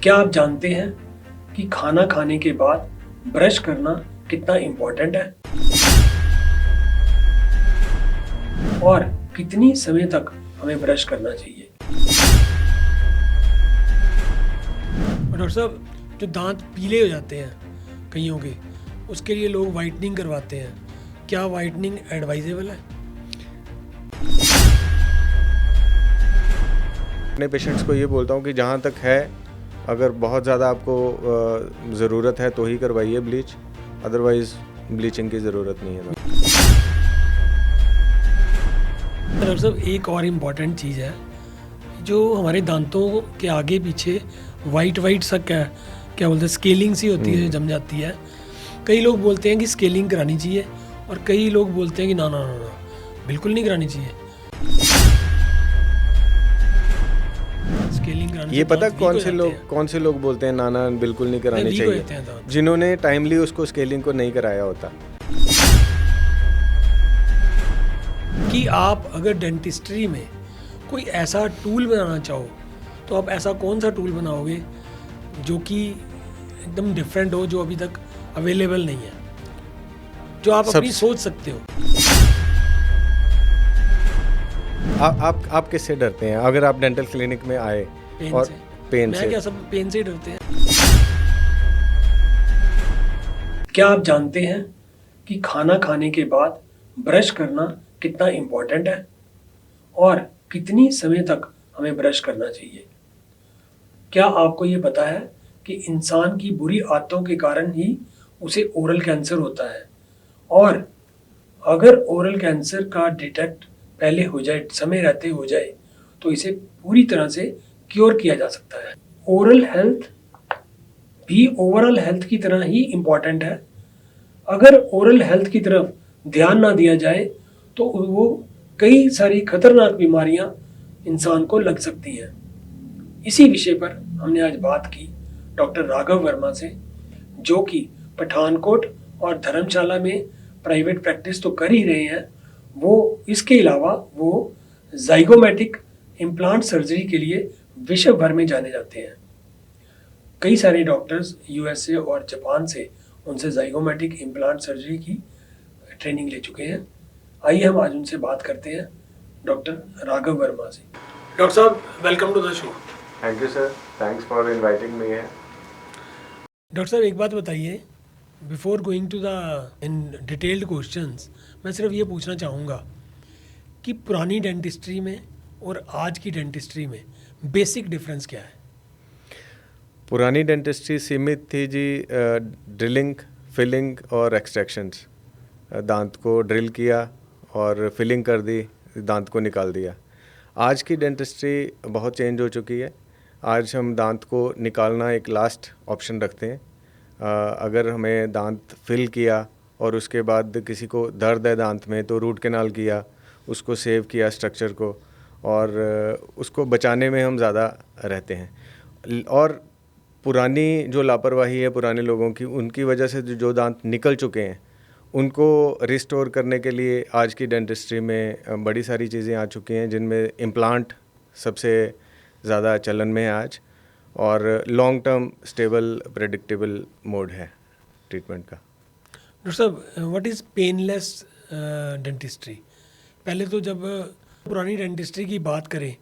क्या आप जानते हैं कि खाना खाने के बाद ब्रश करना कितना इम्पोर्टेंट है और कितनी समय तक हमें ब्रश करना चाहिए? डॉक्टर साहब, जो दांत पीले हो जाते हैं कईयों के, उसके लिए लोग वाइटनिंग करवाते हैं। क्या वाइटनिंग एडवाइजेबल है? अपने पेशेंट्स को ये बोलता हूँ कि जहाँ तक है, अगर बहुत ज़्यादा आपको ज़रूरत है तो ही करवाइए ब्लीच, अदरवाइज़ ब्लीचिंग की ज़रूरत नहीं है। डॉक्टर साहब, एक और इम्पॉर्टेंट चीज़ है, जो हमारे दांतों के आगे पीछे वाइट सा क्या बोलते हैं, स्केलिंग सी होती है, जम जाती है। कई लोग बोलते हैं कि स्केलिंग करानी चाहिए और कई लोग बोलते हैं कि ना ना ना ना बिल्कुल नहीं करानी चाहिए। स्केलिंग कराने ये से पता दांत वीक हो कौन से लोग बोलते हैं नाना बिल्कुल नहीं करानी वीक हो जाते चाहिए? हैं दांत। जिन्होंने टाइमली उसको स्केलिंग को नहीं कराया होता। कि आप अगर डेंटिस्ट्री में कोई ऐसा टूल बनाना चाहो तो आप ऐसा कौन सा टूल बनाओगे जो कि एकदम डिफरेंट हो, जो अभी तक अवेलेबल नहीं है, जो आप अपनी सोच सकते हो? आप किससे डरते हैं अगर आप डेंटल क्लिनिक में आए? पेन और से। पेन मैं से क्या, सब पेन से ही डरते हैं। क्या आप जानते हैं कि खाना खाने के बाद ब्रश करना कितना इम्पोर्टेंट है और कितनी समय तक हमें ब्रश करना चाहिए? क्या आपको ये पता है कि इंसान की बुरी आदतों के कारण ही उसे ओरल कैंसर होता है, और अगर ओरल कैंसर का डिटेक्ट पहले हो जाए, समय रहते हो जाए, तो इसे पूरी तरह से क्योर किया जा सकता है। ओरल हेल्थ भी ओवरऑल हेल्थ की तरह ही इम्पॉर्टेंट है। अगर ओरल हेल्थ की तरफ ध्यान ना दिया जाए तो वो कई सारी खतरनाक बीमारियां इंसान को लग सकती हैं। इसी विषय पर हमने आज बात की डॉक्टर राघव वर्मा से, जो कि पठानकोट और धर्मशाला में प्राइवेट प्रैक्टिस तो कर ही रहे हैं, वो इसके अलावा वो जाइगोमेटिक इम्प्लांट सर्जरी के लिए विश्व भर में जाने जाते हैं। कई सारे डॉक्टर्स यूएसए और जापान से उनसे जाइगोमेटिक इम्प्लांट सर्जरी की ट्रेनिंग ले चुके हैं। आइए हम आज उनसे बात करते हैं, डॉक्टर राघव वर्मा से। डॉक्टर साहब, welcome to the show. Thank you sir, thanks for inviting me. Doctor साहब, एक बात बताइए, before going to the in detailed questions, मैं सिर्फ ये पूछना चाहूँगा कि पुरानी डेंटिस्ट्री में और आज की डेंटिस्ट्री में बेसिक डिफरेंस क्या है? पुरानी डेंटिस्ट्री सीमित थी जी, ड्रिलिंग, फिलिंग और एक्सट्रैक्शंस। दांत को ड्रिल किया और फिलिंग कर दी, दांत को निकाल दिया। आज की डेंटिस्ट्री बहुत चेंज हो चुकी है। आज हम दांत को निकालना एक लास्ट ऑप्शन रखते हैं। अगर हमें दांत फिल किया और उसके बाद किसी को दर्द है दांत में तो रूट कैनाल किया, उसको सेव किया स्ट्रक्चर को, और उसको बचाने में हम ज़्यादा रहते हैं। और पुरानी जो लापरवाही है पुराने लोगों की, उनकी वजह से जो दांत निकल चुके हैं उनको रिस्टोर करने के लिए आज की डेंटिस्ट्री में बड़ी सारी चीज़ें आ चुकी हैं, जिनमें इम्प्लांट सबसे ज़्यादा चलन में है आज, और long term stable predictable mode है ट्रीटमेंट का। डॉक्टर साहब, व्हाट इज़ पेनलेस डेंटिस्ट्री? पहले तो जब पुरानी डेंटिस्ट्री की बात करें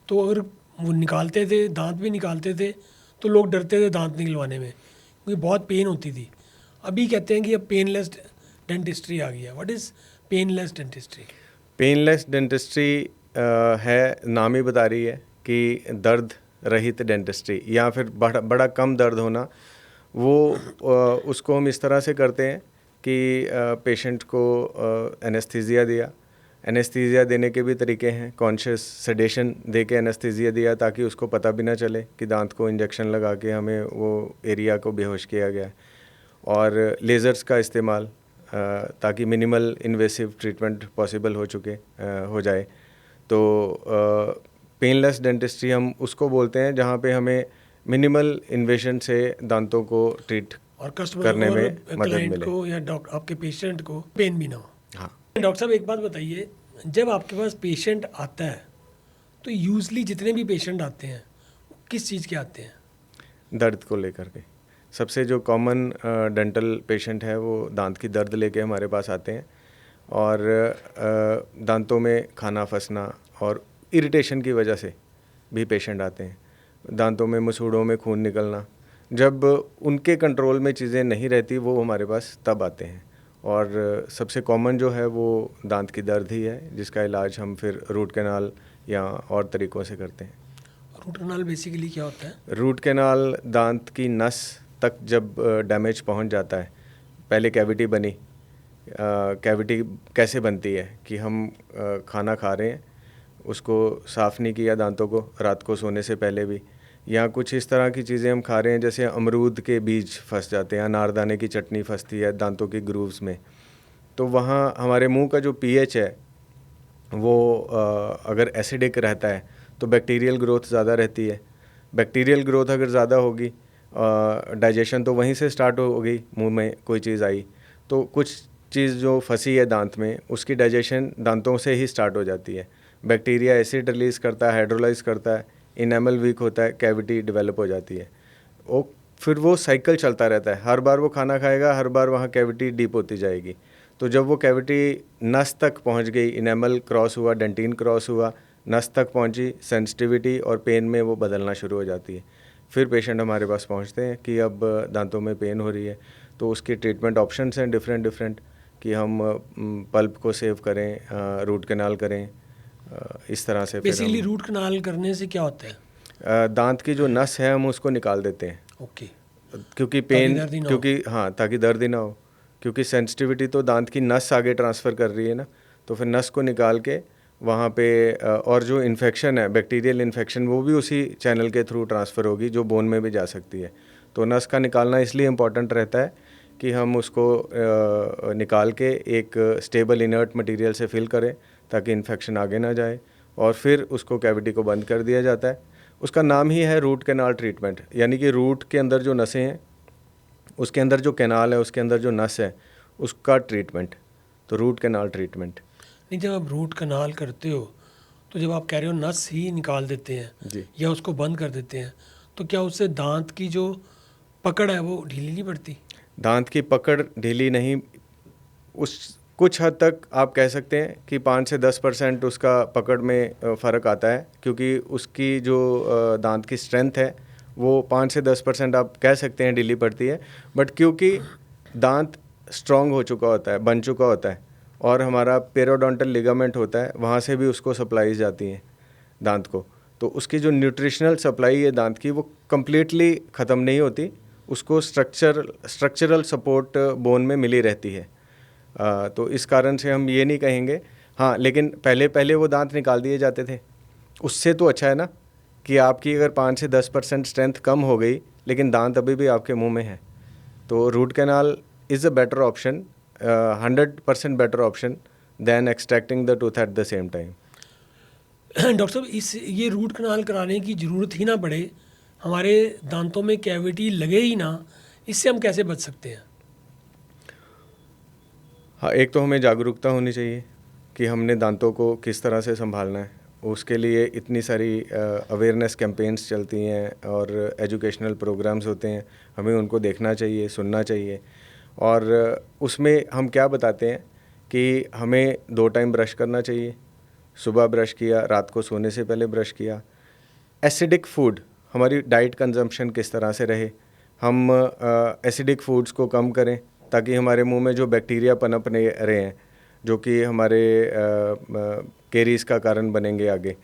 तो अगर वो निकालते थे, दांत भी निकालते थे, तो लोग डरते थे दांत निकलवाने में क्योंकि बहुत पेन होती थी। अभी कहते हैं कि अब पेनलेस डेंटिस्ट्री आ गई है। What is painless dentistry? Painless dentistry है, नाम ही बता रही है कि दर्द रहित डेंटिस्ट्री, या फिर बड़ा कम दर्द होना। वो उसको हम इस तरह से करते हैं कि पेशेंट को एनेस्थीसिया दिया। एनेस्थीसिया देने के भी तरीके हैं, कॉन्शियस सेडेशन दे के एनेस्थीसिया दिया ताकि उसको पता भी ना चले कि दांत को इंजेक्शन लगा के हमें वो एरिया को बेहोश किया गया है। और लेज़र्स का इस्तेमाल ताकि मिनिमल इन्वेसिव ट्रीटमेंट पॉसिबल हो जाए। तो पेनलेस डेंटिस्ट्री हम उसको बोलते हैं जहाँ पे हमें मिनिमल इन्वेशन से दांतों को ट्रीट और कस्टमर करने और में मदद क्लाइंट मिले। को या आपके पेशेंट को पेन भी ना हो। हाँ, डॉक्टर साहब, एक बात बताइए, जब आपके पास पेशेंट आता है तो यूजली जितने भी पेशेंट आते हैं वो किस चीज़ के आते हैं? दर्द को लेकर के। सबसे जो कॉमन डेंटल पेशेंट है वो दांत की दर्द लेके हमारे पास आते हैं, और दांतों में खाना फंसना और इरिटेशन की वजह से भी पेशेंट आते हैं। दांतों में मसूड़ों में खून निकलना, जब उनके कंट्रोल में चीज़ें नहीं रहती वो हमारे पास तब आते हैं। और सबसे कॉमन जो है वो दांत की दर्द ही है, जिसका इलाज हम फिर रूट कैनाल या और तरीक़ों से करते हैं। रूट कैनाल बेसिकली क्या होता है? रूट कैनाल दांत की नस तक जब डैमेज पहुंच जाता है, पहले कैविटी बनी, कैविटी कैसे बनती है कि हम खाना खा रहे हैं, उसको साफ़ नहीं किया दांतों को रात को सोने से पहले भी, या कुछ इस तरह की चीज़ें हम खा रहे हैं जैसे अमरूद के बीज फंस जाते हैं, अनारदाने की चटनी फंसती है दांतों की ग्रूव्स में, तो वहाँ हमारे मुंह का जो पीएच है वो अगर एसिडिक रहता है तो बैक्टीरियल ग्रोथ ज़्यादा रहती है। बैक्टीरियल ग्रोथ अगर ज़्यादा होगी, डाइजेशन तो वहीं से स्टार्ट हो गई, मुंह में कोई चीज़ आई तो कुछ चीज़ जो फंसी है दांत में उसकी डाइजेशन दांतों से ही स्टार्ट हो जाती है। बैक्टीरिया एसिड रिलीज़ करता है, हाइड्रोलाइज करता है, इनेमल वीक होता है, कैविटी डेवलप हो जाती है। फिर वो साइकिल चलता रहता है, हर बार वो खाना खाएगा, हर बार वहाँ कैविटी डीप होती जाएगी। तो जब वो कैविटी नस तक पहुँच गई, इनेमल क्रॉस हुआ, डेंटिन क्रॉस हुआ, नस तक पहुँची, सेंसिटिविटी और पेन में वो बदलना शुरू हो जाती है। फिर पेशेंट हमारे पास पहुँचते हैं कि अब दांतों में पेन हो रही है, तो उसके ट्रीटमेंट ऑप्शंस हैं डिफरेंट कि हम पल्प को सेव करें, रूट कैनाल करें, इस तरह से। बेसिकली रूट कैनाल करने से क्या होता है? दांत की जो नस है हम उसको निकाल देते हैं। ओके। क्योंकि पेन, ताकि दर्द ही ना हो। क्योंकि सेंसिटिविटी तो दांत की नस आगे ट्रांसफ़र कर रही है ना, तो फिर नस को निकाल के वहाँ पे और जो इन्फेक्शन है, बैक्टीरियल इन्फेक्शन, वो भी उसी चैनल के थ्रू ट्रांसफ़र होगी जो बोन में भी जा सकती है। तो नस का निकालना इसलिए इम्पॉर्टेंट रहता है कि हम उसको निकाल के एक स्टेबल इनर्ट मटेरियल से फिल करें ताकि इन्फेक्शन आगे ना जाए, और फिर उसको कैविटी को बंद कर दिया जाता है। उसका नाम ही है रूट कैनाल ट्रीटमेंट, यानी कि रूट के अंदर जो नसें हैं, उसके अंदर जो कैनाल है, उसके अंदर जो नस है, उसका ट्रीटमेंट, तो रूट कैनाल ट्रीटमेंट। नहीं, जब आप रूट कैनाल करते हो तो जब आप कह रहे हो नस ही निकाल देते हैं जी, या उसको बंद कर देते हैं, तो क्या उससे दांत की जो पकड़ है वो ढीली नहीं पड़ती? दांत की पकड़ ढीली नहीं, उस कुछ हद तक आप कह सकते हैं कि 5 से 10% उसका पकड़ में फ़र्क आता है, क्योंकि उसकी जो दांत की स्ट्रेंथ है वो 5 से 10% आप कह सकते हैं ढीली पड़ती है। बट क्योंकि दांत स्ट्रॉन्ग हो चुका होता है, बन चुका होता है, और हमारा पेरोडोंटल लिगामेंट होता है, वहाँ से भी उसको सप्लाई जाती हैं दांत को, तो उसकी जो न्यूट्रिशनल सप्लाई है दांत की वो कम्प्लीटली ख़त्म नहीं होती, उसको स्ट्रक्चरल सपोर्ट बोन में मिली रहती है। तो इस कारण से हम ये नहीं कहेंगे। हाँ, लेकिन पहले वो दांत निकाल दिए जाते थे, उससे तो अच्छा है ना कि आपकी अगर 5 से 10% स्ट्रेंथ कम हो गई लेकिन दांत अभी भी आपके मुंह में है, तो root canal is a better option, 100% better option than extracting the tooth at the same time. Doctor साहब, ये रूट कैनाल कराने की ज़रूरत ही ना पड़े, हमारे दांतों में कैविटी लगे ही ना, इससे हम कैसे बच सकते हैं? हाँ, एक तो हमें जागरूकता होनी चाहिए कि हमने दांतों को किस तरह से संभालना है। उसके लिए इतनी सारी अवेयरनेस कैंपेन्स चलती हैं और एजुकेशनल प्रोग्राम्स होते हैं, हमें उनको देखना चाहिए, सुनना चाहिए। और उसमें हम क्या बताते हैं कि हमें 2 टाइम ब्रश करना चाहिए, सुबह ब्रश किया, रात को सोने से पहले ब्रश किया। एसिडिक फूड, हमारी डाइट कंजम्पशन किस तरह से रहे, हम एसिडिक फूड्स को कम करें ताकि हमारे मुंह में जो बैक्टीरिया पनप रहे हैं जो कि हमारे कैरीज़ का कारण बनेंगे आगे,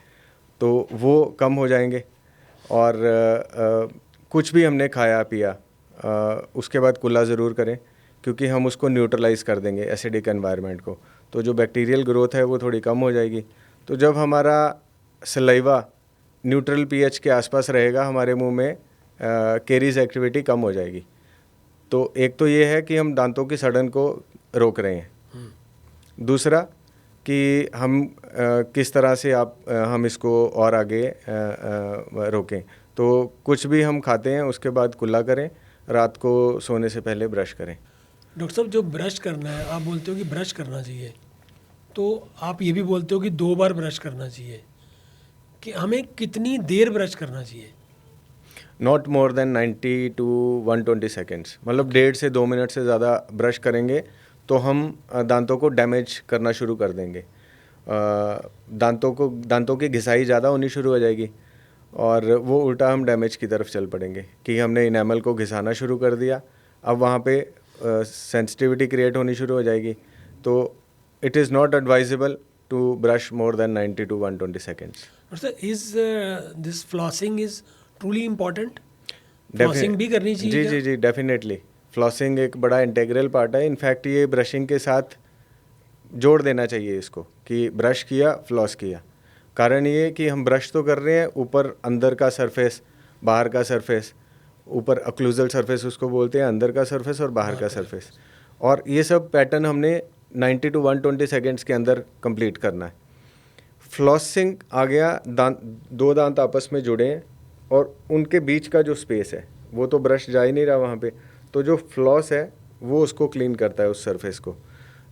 तो वो कम हो जाएंगे। और कुछ भी हमने खाया पिया उसके बाद कुल्ला ज़रूर करें, क्योंकि हम उसको न्यूट्रलाइज़ कर देंगे एसिडिक एनवायरनमेंट को, तो जो बैक्टीरियल ग्रोथ है वो थोड़ी कम हो जाएगी। तो जब हमारा सलाइवा न्यूट्रल पीएच के आसपास रहेगा, हमारे मुंह में कैरीज़ एक्टिविटी कम हो जाएगी। तो एक तो ये है कि हम दांतों की सड़न को रोक रहे हैं। दूसरा कि हम किस तरह से हम इसको और आगे रोकें, तो कुछ भी हम खाते हैं उसके बाद कुल्ला करें, रात को सोने से पहले ब्रश करें। डॉक्टर साहब, जो ब्रश करना है, आप बोलते हो कि ब्रश करना चाहिए, तो आप ये भी बोलते हो कि 2 बार ब्रश करना चाहिए, कि हमें कितनी देर ब्रश करना चाहिए? Not more than 90 to 120 seconds, मतलब 1.5 से 2 मिनट से ज़्यादा ब्रश करेंगे तो हम दांतों को डैमेज करना शुरू कर देंगे। दांतों की घिसाई ज़्यादा होनी शुरू हो जाएगी और वो उल्टा हम डैमेज की तरफ चल पड़ेंगे कि हमने इनेमल को घिसाना शुरू कर दिया। अब वहाँ पे सेंसिटिविटी क्रिएट होनी शुरू हो जाएगी। तो it is not advisable to brush more than 90 to 120 seconds. Sir is this flossing is truly important? Flossing भी करनी चाहिए जी क्या? जी जी, डेफिनेटली फ्लॉसिंग एक बड़ा इंटीग्रल पार्ट है। इनफैक्ट ये ब्रशिंग के साथ जोड़ देना चाहिए इसको कि ब्रश किया फ्लॉस किया। कारण ये कि हम ब्रश तो कर रहे हैं, ऊपर अंदर का सरफेस, बाहर का सरफेस, ऊपर अक्लूजल सरफेस उसको बोलते हैं, अंदर का सरफेस और बाहर का सरफेस, और ये सब पैटर्न हमने 90 to 120 सेकेंड्स के अंदर कंप्लीट करना है। फ्लॉसिंग आ गया, दो दांत आपस में जुड़े हैं और उनके बीच का जो स्पेस है वो तो ब्रश जा ही नहीं रहा वहाँ पे, तो जो फ्लॉस है वो उसको क्लीन करता है उस सरफेस को।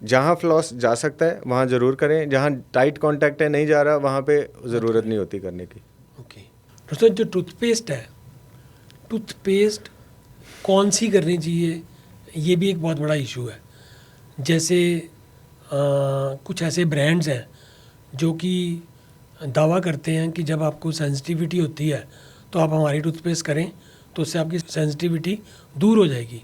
जहाँ फ्लॉस जा सकता है वहाँ ज़रूर करें, जहाँ टाइट कांटेक्ट है नहीं जा रहा वहाँ पे ज़रूरत नहीं होती करने की। ओके डॉक्टर, जो टूथपेस्ट है, टूथपेस्ट कौन सी करनी चाहिए, ये भी एक बहुत बड़ा इशू है। जैसे कुछ ऐसे ब्रांड्स हैं जो कि दावा करते हैं कि जब आपको सेंसिटिविटी होती है तो आप हमारी टूथपेस्ट करें तो उससे आपकी सेंसिटिविटी दूर हो जाएगी।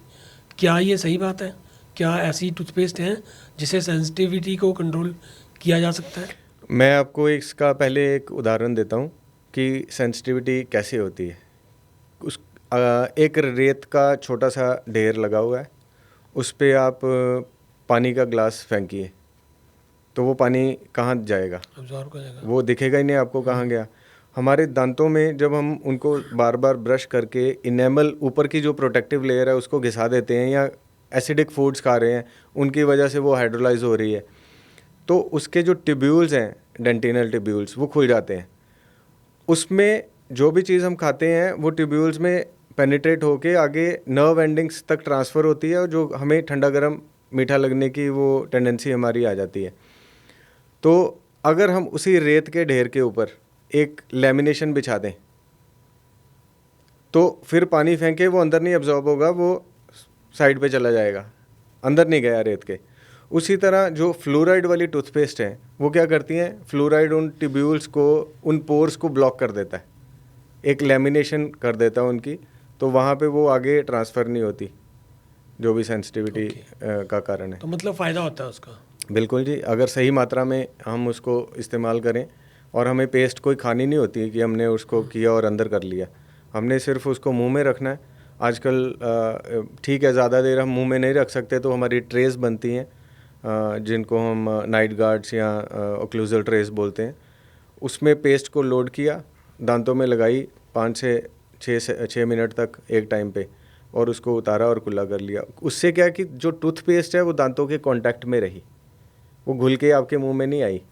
क्या ये सही बात है? क्या ऐसी टूथपेस्ट हैं जिससे सेंसिटिविटी को कंट्रोल किया जा सकता है? मैं आपको इसका पहले एक उदाहरण देता हूँ कि सेंसिटिविटी कैसे होती है। एक रेत का छोटा सा ढेर लगा हुआ है, उस पे आप पानी का ग्लास फेंकिए तो वो पानी कहाँ जाएगा? अब्जॉर्ब कर जाएगा। वो दिखेगा ही नहीं आपको कहाँ गया। हमारे दांतों में जब हम उनको बार बार ब्रश करके इनेमल ऊपर की जो प्रोटेक्टिव लेयर है उसको घिसा देते हैं या एसिडिक फूड्स खा रहे हैं, उनकी वजह से वो हाइड्रोलाइज हो रही है, तो उसके जो ट्यूब्यूल्स हैं, डेंटिनल ट्यूब्यूल्स, वो खुल जाते हैं। उसमें जो भी चीज़ हम खाते हैं वो ट्यूब्यूल्स में पेनिट्रेट होके आगे नर्व एंडिंग्स तक ट्रांसफ़र होती है और जो हमें ठंडा गर्म मीठा लगने की वो टेंडेंसी हमारी आ जाती है। तो अगर हम उसी रेत के ढेर के ऊपर एक लेमिनेशन बिछा दें तो फिर पानी फेंके वो अंदर नहीं एब्जॉर्ब होगा, वो साइड पे चला जाएगा, अंदर नहीं गया रेत के। उसी तरह जो फ्लोराइड वाली टूथपेस्ट है वो क्या करती हैं, फ्लोराइड उन ट्यूब्यूल्स को, उन पोर्स को ब्लॉक कर देता है, एक लेमिनेशन कर देता है उनकी, तो वहाँ पे वो आगे ट्रांसफ़र नहीं होती जो भी सेंसिटिविटी का कारण है। तो मतलब फ़ायदा होता है उसका? बिल्कुल जी, अगर सही मात्रा में हम उसको इस्तेमाल करें, और हमें पेस्ट कोई खानी नहीं होती कि हमने उसको किया और अंदर कर लिया, हमने सिर्फ उसको मुंह में रखना है। आजकल ठीक है ज़्यादा देर हम मुंह में नहीं रख सकते तो हमारी ट्रेस बनती हैं जिनको हम नाइट गार्ड्स या ओक्लूजल ट्रेस बोलते हैं। उसमें पेस्ट को लोड किया, दांतों में लगाई 5 से 6 मिनट तक एक टाइम पे, और उसको उतारा और कुल्ला कर लिया। उससे क्या कि जो टूथपेस्ट है वो दांतों के कांटेक्ट में रही, वो घुल के आपके मुंह में नहीं आई,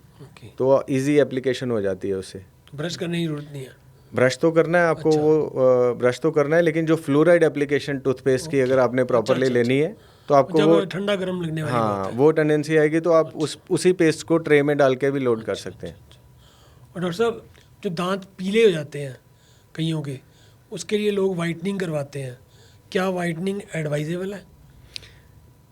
तो इजी एप्लीकेशन हो जाती है उससे। ब्रश करने की जरूरत नहीं है? ब्रश तो करना है आपको। अच्छा। वो ब्रश तो करना है, लेकिन जो फ्लोराइड एप्लीकेशन टूथपेस्ट की अगर आपने प्रॉपरली लेनी है तो आपको जब वो ठंडा गर्म लगने वाली बात है। वो टेंडेंसी आएगी तो आप उसी पेस्ट को ट्रे में डाल के भी लोड कर सकते हैं। और डॉक्टर साहब, जो दांत पीले हो जाते हैं कईयों के, उसके लिए लोग वाइटनिंग करवाते हैं, क्या वाइटनिंग एडवाइजेबल है?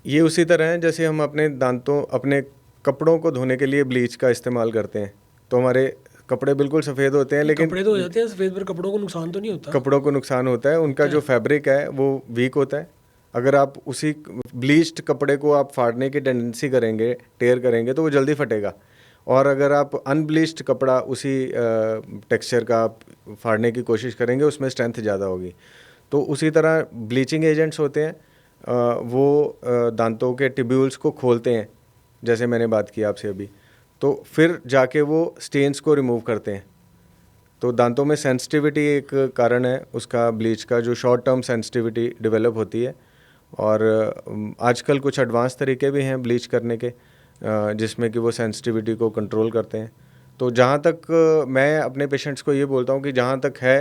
ये उसी तरह है जैसे हम अपने कपड़ों को धोने के लिए ब्लीच का इस्तेमाल करते हैं, तो हमारे कपड़े बिल्कुल सफ़ेद होते हैं, लेकिन कपड़े तो हो जाते हैं सफ़ेद, पर कपड़ों को नुकसान तो नहीं होता? कपड़ों को नुकसान होता है, उनका जो फैब्रिक है वो वीक होता है। अगर आप उसी ब्लीच्ड कपड़े को आप फाड़ने की टेंडेंसी करेंगे, टेयर करेंगे, तो वो जल्दी फटेगा। और अगर आप अनब्लीच्ड कपड़ा उसी टेक्सचर का आप फाड़ने की कोशिश करेंगे, उसमें स्ट्रेंथ ज़्यादा होगी। तो उसी तरह ब्लीचिंग एजेंट्स होते हैं, वो दांतों के ट्यूब्यूल्स को खोलते हैं, जैसे मैंने बात की आपसे अभी, तो फिर जाके वो स्टेन्स को रिमूव करते हैं। तो दांतों में सेंसिटिविटी एक कारण है उसका, ब्लीच का, जो शॉर्ट टर्म सेंसिटिविटी डेवलप होती है। और आजकल कुछ एडवांस तरीके भी हैं ब्लीच करने के, जिसमें कि वो सेंसिटिविटी को कंट्रोल करते हैं। तो जहाँ तक मैं अपने पेशेंट्स को ये बोलता हूँ कि जहाँ तक है,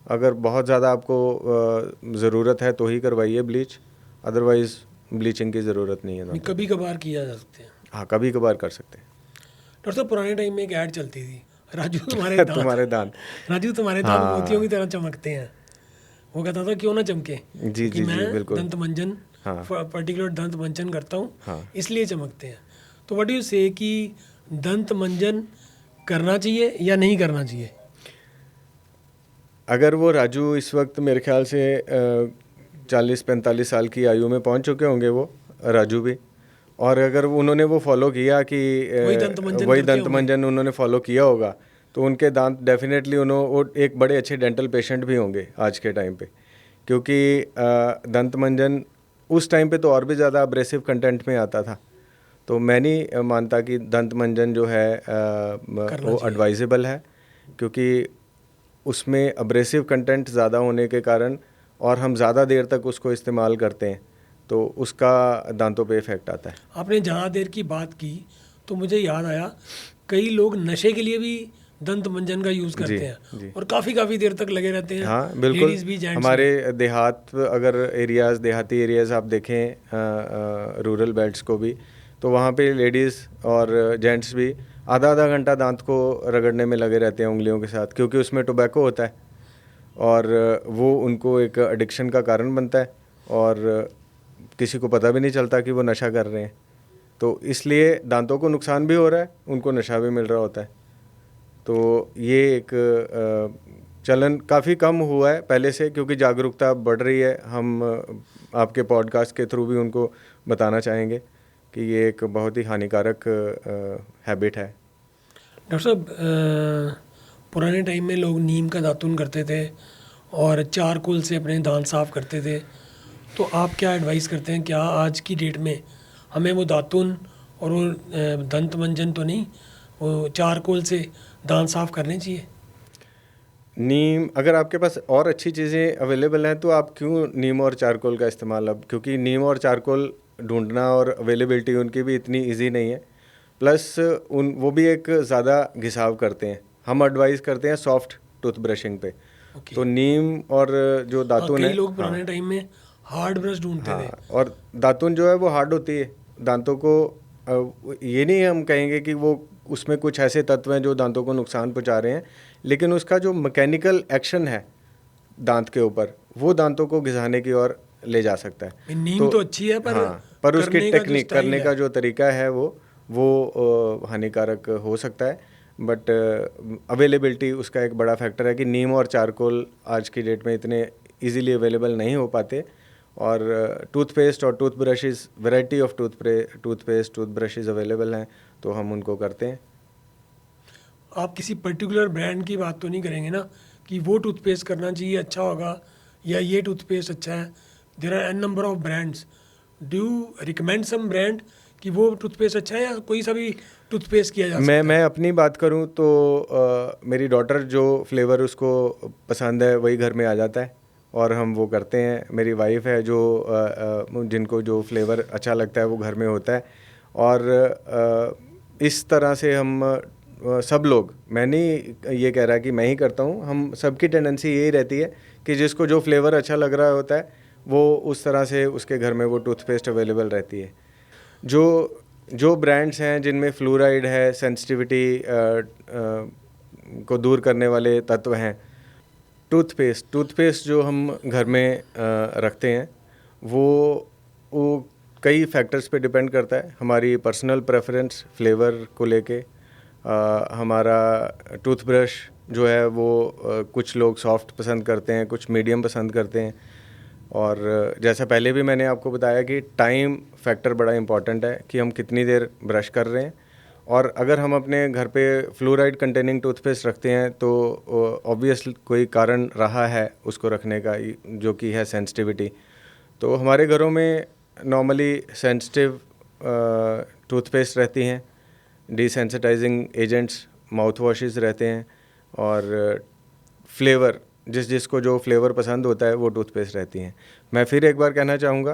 अगर बहुत ज़्यादा आपको ज़रूरत है तो ही करवाइए ब्लीच, अदरवाइज़ ब्लीचिंग की ज़रूरत नहीं है। कभी कभार किया जा सकते हैं? हाँ, कभी कभार कर सकते हैं। डॉक्टर साहब, पुराने टाइम में एक ऐड चलती थी, राजू तुम्हारे दांत तुम्हारे दांत, राजू तुम्हारे दांत मोतियों की तरह चमकते हैं। वो कहता था क्यों ना चमके, जी क्योंकि जी जी मैं बिल्कुल। दंत मंजन हाँ पर्टिकुलर दंत मंजन करता हूँ, हाँ। इसलिए चमकते हैं। तो व्हाट डू यू से कि दंत मंजन करना चाहिए या नहीं करना चाहिए? अगर वो राजू इस वक्त मेरे ख्याल से 40-45 साल की आयु में पहुंच चुके होंगे वो राजू भी, और अगर उन्होंने वो फॉलो किया कि वही दंत मंजन वही करते दंत होंगे। मंजन उन्होंने फॉलो किया होगा, तो उनके दांत डेफिनेटली उन्होंने वो एक बड़े अच्छे डेंटल पेशेंट भी होंगे आज के टाइम पे, क्योंकि दंत मंजन उस टाइम पे तो और भी ज़्यादा अब्रेसिव कंटेंट में आता था। तो मैं नहीं मानता कि दंत मंजन जो है करना वो चाहिए। एडवाइजेबल है, क्योंकि उसमें अब्रेसिव कंटेंट ज़्यादा होने के कारण और हम ज़्यादा देर तक उसको इस्तेमाल करते हैं तो उसका दांतों पे इफ़ेक्ट आता है। आपने ज़्यादा देर की बात की तो मुझे याद आया, कई लोग नशे के लिए भी दंत मंजन का यूज़ जी करते हैं जी। और काफ़ी देर तक लगे रहते हैं, हाँ बिल्कुल। लेडीज़ भी जेंट्स भी। हमारे देहात अगर एरियाज़ देहाती एरियाज़ आप देखें रूरल बेल्ट्स को भी, तो वहाँ पे लेडीज़ और जेंट्स भी आधा आधा घंटा दांत को रगड़ने में लगे रहते हैं उंगलियों के साथ, क्योंकि उसमें टोबैको होता है और वो उनको एक एडिक्शन का कारण बनता है और किसी को पता भी नहीं चलता कि वो नशा कर रहे हैं। तो इसलिए दांतों को नुकसान भी हो रहा है, उनको नशा भी मिल रहा होता है। तो ये एक चलन काफ़ी कम हुआ है पहले से, क्योंकि जागरूकता बढ़ रही है। हम आपके पॉडकास्ट के थ्रू भी उनको बताना चाहेंगे कि ये एक बहुत ही हानिकारक हैबिट है। डॉक्टर साहब, पुराने टाइम में लोग नीम का दातुन करते थे और चारकोल से अपने दांत साफ करते थे, तो आप क्या एडवाइस करते हैं? क्या आज की डेट में हमें वो दातुन और वो दंत मंजन तो नहीं, वो चारकोल से दांत साफ करने चाहिए? नीम, अगर आपके पास और अच्छी चीज़ें अवेलेबल हैं तो आप क्यों नीम और चारकोल का इस्तेमाल, अब क्योंकि नीम और चारकोल ढूंढना और अवेलेबिलिटी उनकी भी इतनी इजी नहीं है, प्लस वो भी एक ज़्यादा घिसाव करते हैं। हम एडवाइस करते हैं सॉफ्ट टूथ ब्रशिंग पे। ओके। तो नीम और जो हाँ, दातुन कई है, लोग हाँ पुराने टाइम में हार्ड ब्रश ढूंढते थे। हाँ, और दातुन जो है वो हार्ड होती है दांतों को। ये नहीं हम कहेंगे कि वो उसमें कुछ ऐसे तत्व हैं जो दांतों को नुकसान पहुंचा रहे हैं, लेकिन उसका जो मैकेनिकल एक्शन है दांत के ऊपर, वो दांतों को घिसाने की ओर ले जा सकता है। नीम तो अच्छी है, पर हाँ, पर उसकी करने का जो टेक्निक स्टाइल करने है। का जो तरीका है वो हानिकारक हो सकता है। बट अवेलेबिलिटी उसका एक बड़ा फैक्टर है कि नीम और चारकोल आज की डेट में इतने इजीली अवेलेबल नहीं हो पाते, और टूथपेस्ट और toothbrushes, variety of toothpaste toothbrushes available हैं, तो हम उनको करते हैं। आप किसी पर्टिकुलर ब्रांड की बात तो नहीं करेंगे ना कि वो टूथपेस्ट करना चाहिए अच्छा होगा या ये टूथपेस्ट अच्छा है? There are an number of brands, do you recommend some brand कि वो टूथपेस्ट अच्छा है या कोई सा भी टूथपेस्ट किया जा सकता है? मैं अपनी बात करूं तो मेरी डॉटर जो फ्लेवर उसको पसंद है वही घर में आ जाता है और हम वो करते हैं। मेरी वाइफ है जो जिनको जो फ्लेवर अच्छा लगता है वो घर में होता है, और इस तरह से हम सब लोग, मैं नहीं ये कह रहा कि मैं ही करता हूँ, हम सबकी टेंडेंसी यही रहती है कि जिसको जो फ्लेवर अच्छा लग रहा होता है वो उस तरह से उसके घर में वो टूथपेस्ट अवेलेबल रहती है। जो ब्रांड्स हैं जिनमें फ्लोराइड है, सेंसिटिविटी को दूर करने वाले तत्व हैं, टूथपेस्ट जो हम घर में रखते हैं वो कई फैक्टर्स पे डिपेंड करता है। हमारी पर्सनल प्रेफरेंस फ्लेवर को लेके, हमारा टूथब्रश जो है वो कुछ लोग सॉफ्ट पसंद करते हैं, कुछ मीडियम पसंद करते हैं, और जैसा पहले भी मैंने आपको बताया कि टाइम फैक्टर बड़ा इम्पॉर्टेंट है कि हम कितनी देर ब्रश कर रहे हैं। और अगर हम अपने घर पे फ्लोराइड कंटेनिंग टूथपेस्ट रखते हैं तो ऑब्वियस कोई कारण रहा है उसको रखने का, जो कि है सेंसिटिविटी। तो हमारे घरों में नॉर्मली सेंसिटिव टूथपेस्ट रहती हैं, डिसेंसिटाइजिंग एजेंट्स, माउथ वॉशेस रहते हैं, और फ्लेवर जिसको जो फ्लेवर पसंद होता है वो टूथपेस्ट रहती हैं। मैं फिर एक बार कहना चाहूँगा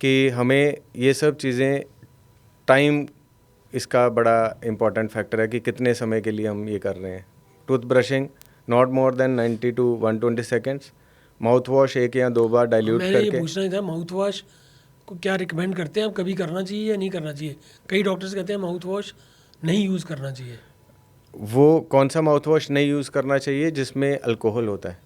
कि हमें ये सब चीज़ें, टाइम इसका बड़ा इम्पॉर्टेंट फैक्टर है कि कितने समय के लिए हम ये कर रहे हैं। Tooth brushing not more than 90 to 120 seconds, mouth wash 1 या 2 बार डाइल्यूट मैंने ये करके। पूछना ही था, माउथ वॉश को क्या रिकमेंड करते हैं आप, कभी करना चाहिए या नहीं करना चाहिए? कई डॉक्टर्स कहते हैं माउथ वॉश नहीं यूज़ करना चाहिए। वो कौन सा माउथ वॉश नहीं यूज़ करना चाहिए? जिसमें अल्कोहल होता है।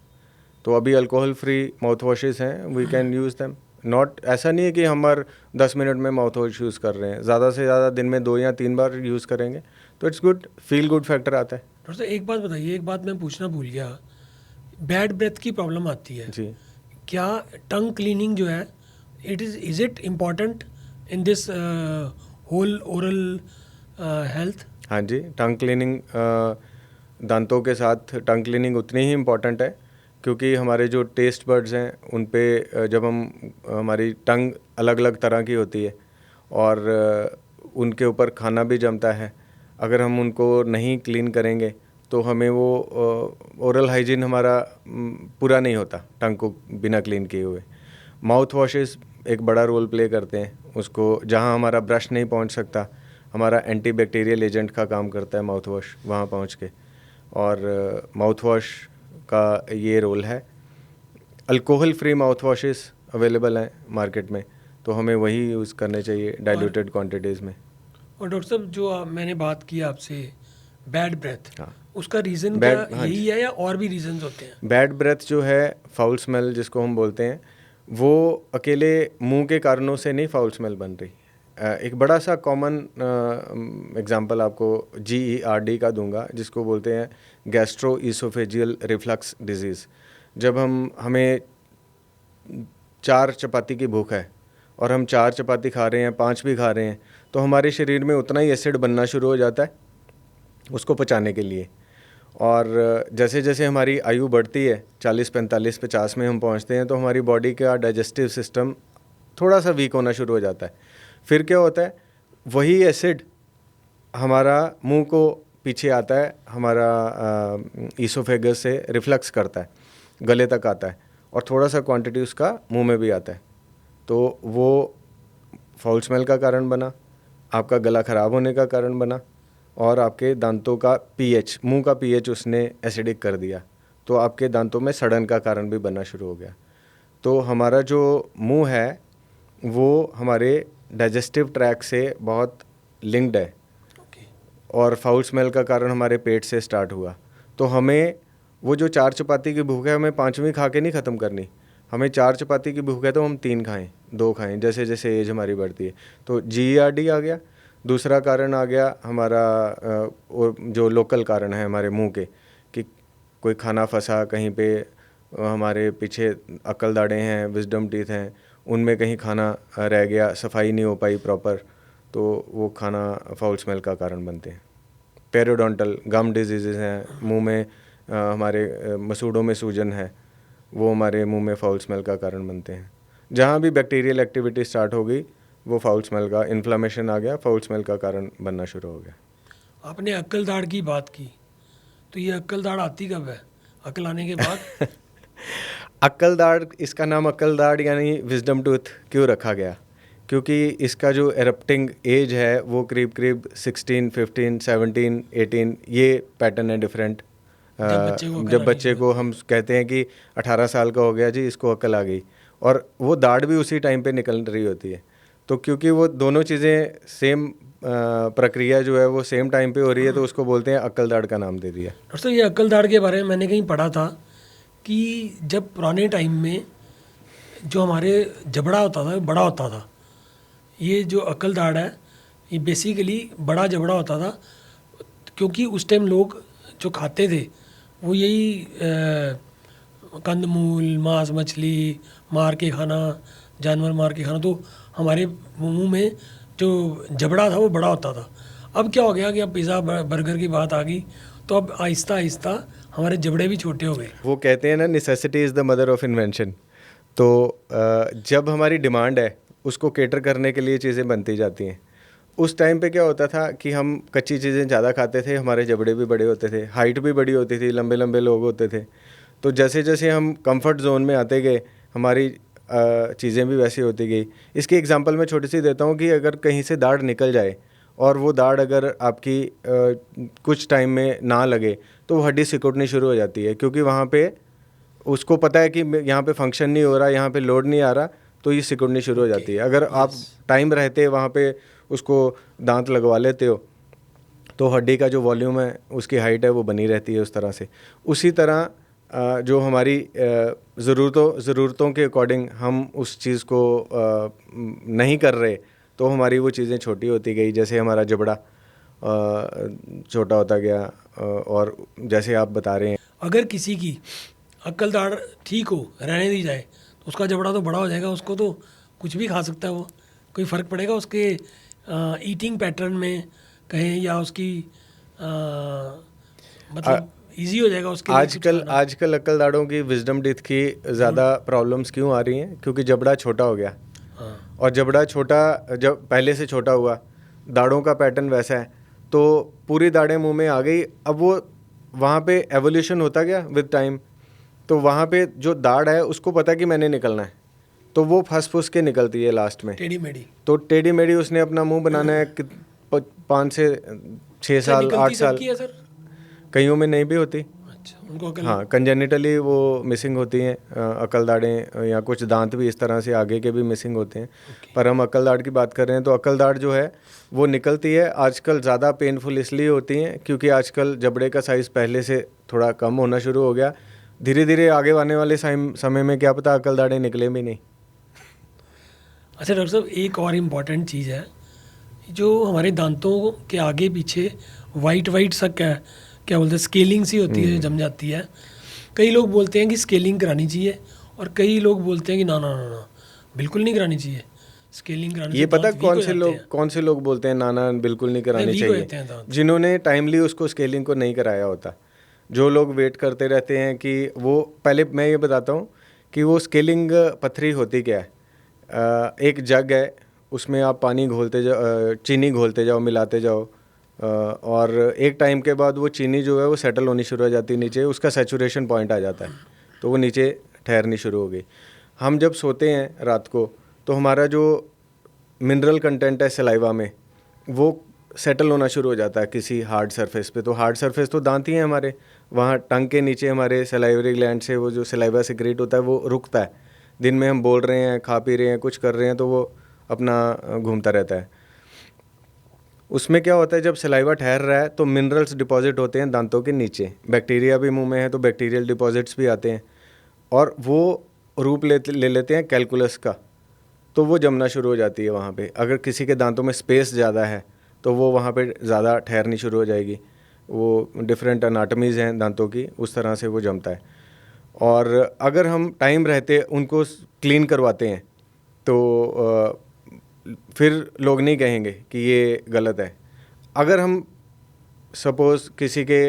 तो अभी अल्कोहल फ्री माउथ वॉशेस हैं, we can use them. Not ऐसा नहीं है कि हम हर 10 मिनट में माउथ वॉश यूज़ कर रहे हैं, ज़्यादा से ज़्यादा दिन में 2 या 3 बार यूज़ करेंगे तो it's good, feel good factor आता है। डॉक्टर साहब एक बात बताइए, एक बात मैं पूछना भूल गया, बैड ब्रेथ की प्रॉब्लम आती है, जी, क्या टंग क्लीनिंग जो है is it important in this whole oral health? हाँ जी, टंग क्लीनिंग, दांतों के साथ टंग क्लीनिंग उतनी ही इम्पॉर्टेंट है, क्योंकि हमारे जो टेस्ट बड्स हैं उन पे जब हम हमारी टंग अलग अलग तरह की होती है और उनके ऊपर खाना भी जमता है, अगर हम उनको नहीं क्लीन करेंगे तो हमें वो ओरल हाइजीन हमारा पूरा नहीं होता टंग को बिना क्लीन किए हुए। माउथ वॉशेस एक बड़ा रोल प्ले करते हैं, उसको जहाँ हमारा ब्रश नहीं पहुँच सकता, हमारा एंटीबैक्टीरियल एजेंट का काम करता है माउथ वॉश वहाँ पहुँच के, और माउथ वॉश का ये रोल है। Alcohol free mouth washes available हैं मार्केट में, तो हमें वही यूज़ करने चाहिए डाइल्यूटेड क्वांटिटीज़ में। और डॉक्टर साहब जो मैंने बात की आपसे बैड ब्रेथ, हाँ, उसका रीज़न Bad- क्या हाँ यही जी। है या और भी रीजंस होते हैं? बैड ब्रेथ जो है, फाउल स्मेल जिसको हम बोलते हैं, वो अकेले मुंह के कारणों से नहीं फाउल स्मेल बन रही। एक बड़ा सा कॉमन एग्जांपल आपको GERD का दूंगा, जिसको बोलते हैं गैस्ट्रो ईसोफेजियल रिफ्लक्स डिजीज़। जब हमें 4 चपाती की भूख है और हम 4 चपाती खा रहे हैं, 5 भी खा रहे हैं, तो हमारे शरीर में उतना ही एसिड बनना शुरू हो जाता है उसको पचाने के लिए। और जैसे जैसे हमारी आयु बढ़ती है, 40, 45, 50 में हम पहुंचते हैं, तो हमारी बॉडी का डाइजेस्टिव सिस्टम थोड़ा सा वीक होना शुरू हो जाता है। फिर क्या होता है, वही एसिड हमारा मुंह को पीछे आता है, हमारा ईसोफेगस से रिफ्लक्स करता है, गले तक आता है, और थोड़ा सा क्वांटिटी उसका मुंह में भी आता है। तो वो फाउल स्मेल का कारण बना, आपका गला ख़राब होने का कारण बना, और आपके दांतों का पीएच, मुंह का पीएच उसने एसिडिक कर दिया, तो आपके दांतों में सड़न का कारण भी बनना शुरू हो गया। तो हमारा जो मुंह है वो हमारे डाइजेस्टिव ट्रैक से बहुत लिंक्ड है, और फाउल स्मेल का कारण हमारे पेट से स्टार्ट हुआ। तो हमें वो जो 4 चपाती की भूख है, हमें 5वीं खा के नहीं ख़त्म करनी। हमें 4 चपाती की भूख है तो हम 3 खाएं, 2 खाएं, जैसे जैसे एज हमारी बढ़ती है। तो GERD आ गया। दूसरा कारण आ गया हमारा जो लोकल कारण है हमारे मुंह के, कि कोई खाना फंसा कहीं पे, हमारे पीछे अक्ल दाढ़ें हैं, विजडम टीथ हैं, उनमें कहीं खाना रह गया, सफाई नहीं हो पाई प्रॉपर, तो वो खाना फाउल स्मेल का कारण बनते हैं। पेरियोडोंटल गम डिजीज़ हैं, मुंह में हमारे मसूड़ों में सूजन है, वो हमारे मुंह में फाउल स्मेल का कारण बनते हैं। जहाँ भी बैक्टीरियल एक्टिविटी स्टार्ट हो गई, वो फाउल स्मेल का, इन्फ्लामेशन आ गया, फाउल स्मेल का कारण बनना शुरू हो गया। आपने अक्ल दाढ़ की बात की, तो ये अक्ल दाढ़ आती कब है? अक्ल आने के बाद? अक्ल दाढ़, इसका नाम अक्ल दाढ़ यानी विजडम टूथ क्यों रखा गया? क्योंकि इसका जो एरप्टिंग एज है वो करीब करीब 16, 15, 17, 18, ये पैटर्न है डिफरेंट। जब बच्चे को हम कहते हैं कि 18 साल का हो गया जी, इसको अक्ल आ गई, और वो दाढ़ भी उसी टाइम पे निकल रही होती है। तो क्योंकि वो दोनों चीज़ें सेम प्रक्रिया जो है वो सेम टाइम पे हो रही है, तो उसको बोलते हैं अक्ल दाढ़ का नाम दे दिया। डॉक्टर साहब ये अक्ल दाढ़ के बारे में मैंने कहीं पढ़ा था कि जब पुराने टाइम में जो हमारे जबड़ा होता था बड़ा होता था, ये जो अक्ल दाढ़ है ये बेसिकली बड़ा जबड़ा होता था, क्योंकि उस टाइम लोग जो खाते थे वो यही कंदमूल, मांस मछली मार के खाना, जानवर मार के खाना, तो हमारे मुंह में जो जबड़ा था वो बड़ा होता था। अब क्या हो गया कि अब पिज़्ज़ा बर्गर की बात आ गई, तो अब आहिस्ता आहिस्ता हमारे जबड़े भी छोटे हो गए। वो कहते हैं ना, necessity is the mother of invention. तो जब हमारी डिमांड है उसको केटर करने के लिए चीज़ें बनती जाती हैं। उस टाइम पे क्या होता था कि हम कच्ची चीज़ें ज़्यादा खाते थे, हमारे जबड़े भी बड़े होते थे, हाइट भी बड़ी होती थी, लंबे लंबे लोग होते थे। तो जैसे जैसे हम कंफर्ट जोन में आते गए, हमारी चीज़ें भी वैसी होती गई। इसकी एग्जांपल मैं छोटी सी देता हूँ कि अगर कहीं से दाढ़ निकल जाए और वो दाढ़ अगर आपकी कुछ टाइम में ना लगे, तो वो हड्डी सिकुड़नी शुरू हो जाती है, क्योंकि वहाँ पे उसको पता है कि यहाँ पे फंक्शन नहीं हो रहा, यहाँ पे लोड नहीं आ रहा, तो ये सिकुड़नी शुरू हो जाती है। अगर आप टाइम रहते वहाँ पे उसको दांत लगवा लेते हो, तो हड्डी का जो वॉल्यूम है, उसकी हाइट है, वो बनी रहती है उस तरह से। उसी तरह जो हमारी ज़रूरतों के अकॉर्डिंग हम उस चीज़ को नहीं कर रहे, तो हमारी वो चीज़ें छोटी होती गई। जैसे हमारा जबड़ा छोटा होता गया, और जैसे आप बता रहे हैं, अगर किसी की अक्ल दाढ़ ठीक हो, रहने दी जाए, तो उसका जबड़ा तो बड़ा हो जाएगा, उसको तो कुछ भी खा सकता है वो। कोई फ़र्क पड़ेगा उसके ईटिंग पैटर्न में कहें, या उसकी मतलब इजी हो जाएगा उसके लिए कुछ खाना? आजकल अक्ल दाढ़ों की, विजडम टीथ की ज़्यादा प्रॉब्लम्स क्यों आ रही हैं? क्योंकि जबड़ा छोटा हो गया। हाँ, और जबड़ा छोटा, जब पहले से छोटा हुआ, दाढ़ों का पैटर्न वैसा है, तो पूरी दाढ़ें मुंह में आ गई। अब वो वहाँ पे एवोल्यूशन होता गया विद टाइम, तो वहाँ पे जो दाढ़ है उसको पता है कि मैंने निकलना है, तो वो फंस फुस के निकलती है लास्ट में। टेढ़ी मेढ़ी। तो टेढ़ी मेढ़ी उसने अपना मुंह बनाना है 5 से 6 अच्छा, साल, निकलती 8 साल। सबकी है सर? कईयों में नहीं भी होती। अच्छा, उनको अकल हाँ, कंजेनिटली वो मिसिंग होती हैं, अकल दाढ़ें, या कुछ दांत भी इस तरह से आगे के भी मिसिंग होते हैं। पर हम अकल दाढ़ की बात कर रहे हैं, तो अकल दाढ़ जो है वो निकलती है। आजकल ज़्यादा पेनफुल इसलिए होती हैं क्योंकि आजकल जबड़े का साइज़ पहले से थोड़ा कम होना शुरू हो गया। धीरे धीरे आगे आने वाले समय में क्या पता अकल दाढ़ें निकले भी नहीं। अच्छा डॉक्टर साहब, एक और इम्पॉर्टेंट चीज़ है, जो हमारे दांतों के आगे पीछे वाइट वाइट सा क्या बोलते हैं, स्केलिंग सी होती है, जम जाती है। कई लोग बोलते हैं कि स्केलिंग करानी चाहिए, और कई लोग बोलते हैं कि ना ना ना ना, बिल्कुल नहीं करानी चाहिए। स्केलिंग कराने ये से पता दांत वीक हो जाते हैं। कौन से लोग बोलते हैं नाना बिल्कुल नहीं करानी वीक हो जाते हैं चाहिए? दांत। जिन्होंने टाइमली उसको स्केलिंग को नहीं कराया होता। जो लोग वेट करते रहते हैं कि वो, पहले मैं ये बताता हूँ कि वो स्केलिंग पथरी होती क्या है। एक जग है, उसमें आप पानी घोलते जाओ, चीनी घोलते जाओ, मिलाते जाओ, और एक टाइम के बाद वो चीनी जो है वो सेटल होनी शुरू हो जाती है नीचे, उसका सैचुरेशन पॉइंट आ जाता है, तो वो नीचे ठहरनी शुरू हो गई। हम जब सोते हैं रात को, तो हमारा जो मिनरल कंटेंट है सलाइवा में, वो सेटल होना शुरू हो जाता है किसी हार्ड सरफेस पे। तो हार्ड सरफेस तो दांत ही हैं हमारे, वहाँ टंग के नीचे हमारे सलाइवरी ग्लैंड से वो जो सलाइवा सिक्रेट होता है वो रुकता है। दिन में हम बोल रहे हैं, खा पी रहे हैं, कुछ कर रहे हैं, तो वो अपना घूमता रहता है। उसमें क्या होता है, जब सलाइवा ठहर रहा है तो मिनरल्स डिपॉजिट होते हैं दांतों के नीचे। बैक्टीरिया भी मुंह में है तो बैक्टीरियल डिपॉजिट्स भी आते हैं, और वो रूप ले लेते हैं कैलकुलस का, तो वो जमना शुरू हो जाती है वहाँ पे। अगर किसी के दांतों में स्पेस ज़्यादा है तो वो वहाँ पे ज़्यादा ठहरनी शुरू हो जाएगी। वो डिफरेंट अनाटमीज़ हैं दांतों की, उस तरह से वो जमता है। और अगर हम टाइम रहते उनको क्लीन करवाते हैं, तो फिर लोग नहीं कहेंगे कि ये गलत है। अगर हम सपोज़ किसी के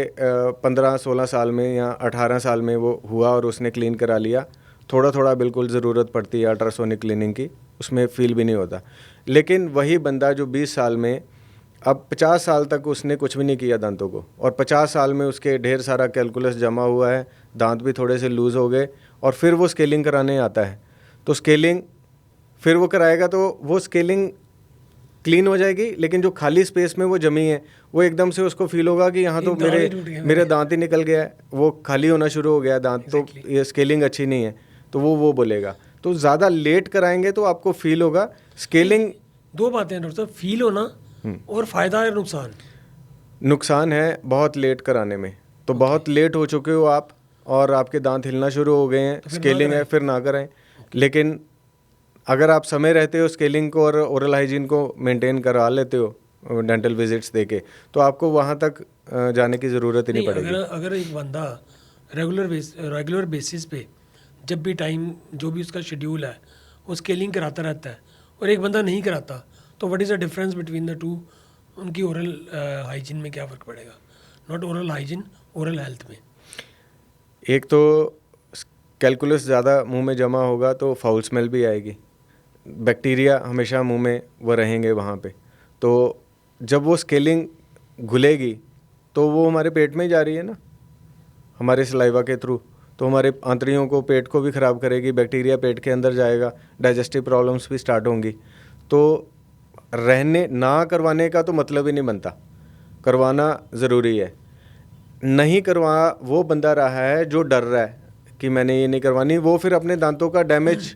15-16 साल में या 18 साल में वो हुआ और उसने क्लीन करा लिया, थोड़ा थोड़ा बिल्कुल ज़रूरत पड़ती है अल्ट्रासोनिक क्लीनिंग की, उसमें फ़ील भी नहीं होता। लेकिन वही बंदा जो 20 साल में, अब 50 साल तक उसने कुछ भी नहीं किया दांतों को, और 50 साल में उसके ढेर सारा कैलकुलस जमा हुआ है, दांत भी थोड़े से लूज़ हो गए, और फिर वो स्केलिंग कराने आता है, तो स्केलिंग फिर वो कराएगा तो वो स्केलिंग क्लीन हो जाएगी, लेकिन जो खाली स्पेस में वो जमी है, वो एकदम से उसको फील होगा कि यहाँ तो दांत ही टूट गए मेरे दांत ही निकल गया है, वो खाली होना शुरू हो गया है दांत, तो ये स्केलिंग अच्छी नहीं है, तो वो बोलेगा। तो ज़्यादा लेट कराएंगे तो आपको फील होगा स्केलिंग। दो बातें हैं डॉक्टर साहब, फील होना और फ़ायदा है नुकसान। नुकसान है बहुत लेट कराने में, तो बहुत लेट हो चुके हो आप और आपके दांत हिलना शुरू हो गए हैं, स्केलिंग है, फिर ना कराएं। लेकिन अगर आप समय रहते हो स्केलिंग को और ओरल हाइजीन को मेंटेन करा लेते हो डेंटल विजिट्स देके, तो आपको वहाँ तक जाने की ज़रूरत ही नहीं पड़ेगी। अगर एक बंदा रेगुलर बेसिस पे जब भी टाइम, जो भी उसका शेड्यूल है, वो स्केलिंग कराता रहता है, और एक बंदा नहीं कराता, तो what is the difference between the two? उनकी ओरल हाइजीन में क्या फ़र्क पड़ेगा? Not oral hygiene, oral health में। एक तो कैलकुलस ज़्यादा मुंह में जमा होगा तो फाउल स्मेल भी आएगी, बैक्टीरिया हमेशा मुंह में वो रहेंगे वहाँ पे, तो जब वो स्केलिंग घुलेगी तो वो हमारे पेट में ही जा रही है ना, हमारे सलाइवा के थ्रू, तो हमारे आंतड़ियों को, पेट को भी ख़राब करेगी, बैक्टीरिया पेट के अंदर जाएगा, डाइजेस्टिव प्रॉब्लम्स भी स्टार्ट होंगी। तो रहने ना करवाने का तो मतलब ही नहीं बनता, करवाना ज़रूरी है। नहीं करवा वो बंदा रहा है जो डर रहा है कि मैंने ये नहीं करवानी, वो फिर अपने दांतों का डैमेज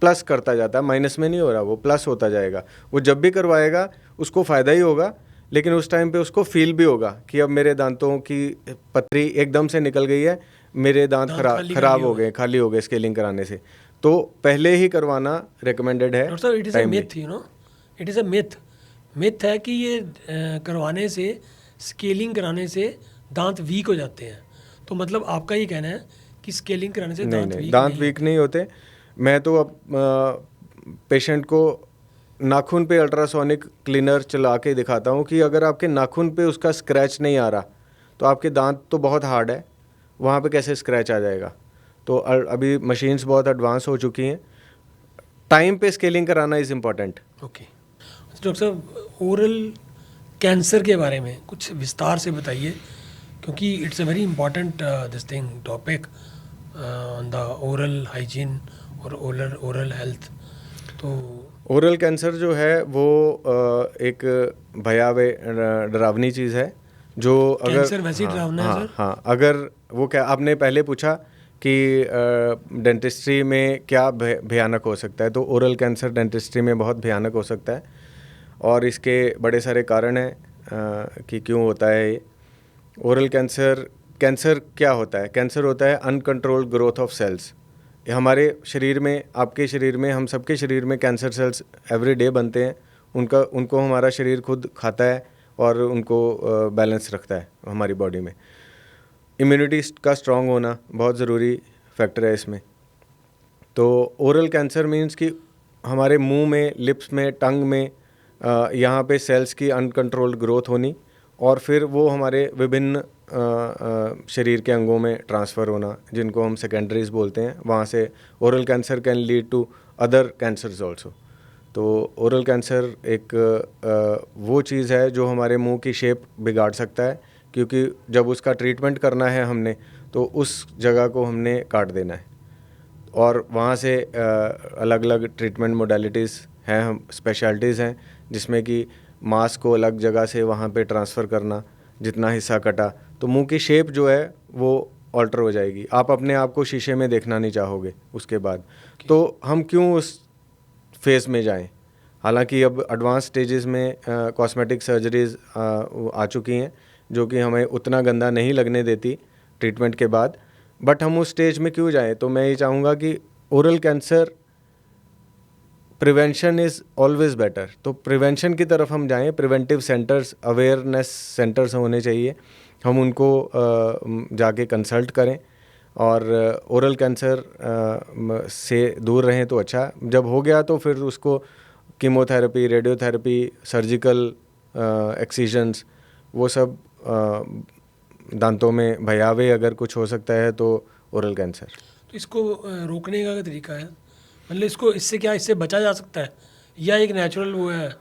प्लस करता जाता है, माइनस में नहीं हो रहा, वो प्लस होता जाएगा। वो जब भी करवाएगा उसको फ़ायदा ही होगा, लेकिन उस टाइम पे उसको फील भी होगा कि अब मेरे दांतों की पथरी एकदम से निकल गई है, मेरे दांत दांत खराब खाली खराब खाली हो हो गए, खाली हो गए स्केलिंग कराने से, तो पहले ही करवाना रिकमेंडेड है। डॉक्टर साहब it is a timely। Myth, you know, it is a myth है कि ये करवाने से, स्केलिंग कराने से दांत वीक हो जाते हैं। तो मतलब आपका ये कहना है कि स्केलिंग कराने से नहीं दांत नहीं, वीक दांत नहीं वीक होते। नहीं होते। मैं तो अब पेशेंट को नाखून पे अल्ट्रासोनिक क्लीनर चला के दिखाता हूँ कि अगर आपके नाखून पे उसका स्क्रैच नहीं आ रहा तो आपके दांत तो बहुत हार्ड है, वहाँ पे कैसे स्क्रैच आ जाएगा। तो अभी मशीन्स बहुत एडवांस हो चुकी हैं, टाइम पे स्केलिंग कराना इज़ इम्पॉर्टेंट। ओके डॉक्टर साहब, ओरल कैंसर के बारे में कुछ विस्तार से बताइए, क्योंकि it's a very important this thing topic on the oral hygiene और ओरल हेल्थ। तो ओरल कैंसर जो है वो एक भयावह डरावनी चीज़ है, जो अगर कैंसर वैसे ही हाँ डरावना है हाँ सर? हाँ, अगर वो क्या आपने पहले पूछा कि डेंटिस्ट्री में क्या भयानक हो सकता है, तो ओरल कैंसर डेंटिस्ट्री में बहुत भयानक हो सकता है, और इसके बड़े सारे कारण हैं कि क्यों होता है ये ओरल कैंसर। कैंसर क्या होता है? कैंसर होता है अनकंट्रोल्ड ग्रोथ ऑफ सेल्स। ये हमारे शरीर में, आपके शरीर में, हम सबके शरीर में कैंसर सेल्स एवरी डे बनते हैं। उनको हमारा शरीर खुद खाता है और उनको बैलेंस रखता है हमारी बॉडी में। इम्यूनिटी का स्ट्रांग होना बहुत ज़रूरी फैक्टर है इसमें। तो ओरल कैंसर मीन्स कि हमारे मुंह में, लिप्स में, टंग में यहाँ पे सेल्स की अनकंट्रोल्ड ग्रोथ होनी, और फिर वो हमारे विभिन्न शरीर के अंगों में ट्रांसफ़र होना, जिनको हम सेकेंडरीज बोलते हैं। वहाँ से oral cancer can lead to other cancers also. तो ओरल कैंसर एक वो चीज़ है जो हमारे मुंह की शेप बिगाड़ सकता है, क्योंकि जब उसका ट्रीटमेंट करना है हमने, तो उस जगह को हमने काट देना है, और वहाँ से अलग अलग ट्रीटमेंट मोडालिटीज़ हैं, हम स्पेशलिटीज़ हैं, जिसमें कि मांस को अलग जगह से वहाँ पे ट्रांसफ़र करना, जितना हिस्सा कटा तो मुंह की शेप जो है वो ऑल्टर हो जाएगी। आप अपने आप को शीशे में देखना नहीं चाहोगे उसके बाद। तो हम क्यों उस फेज़ में जाएं? हालांकि अब एडवांस स्टेजेस में कॉस्मेटिक सर्जरीज़ आ चुकी हैं, जो कि हमें उतना गंदा नहीं लगने देती ट्रीटमेंट के बाद, बट हम उस स्टेज में क्यों जाएं? तो मैं ये चाहूँगा कि oral cancer prevention is always better. तो प्रिवेंशन की तरफ हम जाएं, प्रिवेंटिव सेंटर्स, अवेयरनेस सेंटर्स होने चाहिए, हम उनको जाके कंसल्ट करें, और ओरल कैंसर से दूर रहें तो अच्छा। जब हो गया तो फिर उसको कीमोथेरेपी, रेडियोथेरेपी, सर्जिकल एक्सीजन्स, वो सब दांतों में भयावह अगर कुछ हो सकता है तो ओरल कैंसर। तो इसको रोकने का क्या तरीका है? मतलब इसको, इससे बचा जा सकता है या एक नेचुरल वो है?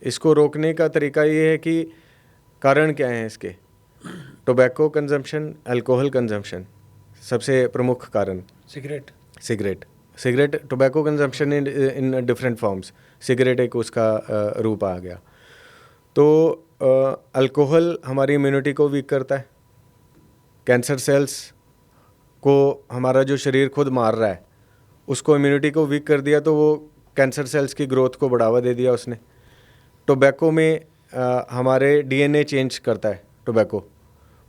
इसको रोकने का तरीका ये है कि कारण क्या हैं इसके। टोबैको कंजम्पशन, अल्कोहल कंजम्पशन सबसे प्रमुख कारण। Cigarette. Cigarette tobacco consumption in different forms, cigarette एक उसका रूप आ गया। तो अल्कोहल हमारी इम्यूनिटी को वीक करता है, कैंसर सेल्स को हमारा जो शरीर खुद मार रहा है उसको, इम्यूनिटी को वीक कर दिया, तो वो कैंसर सेल्स की ग्रोथ को बढ़ावा दे दिया उसने। टोबैको में हमारे डीएनए चेंज करता है टोबैको,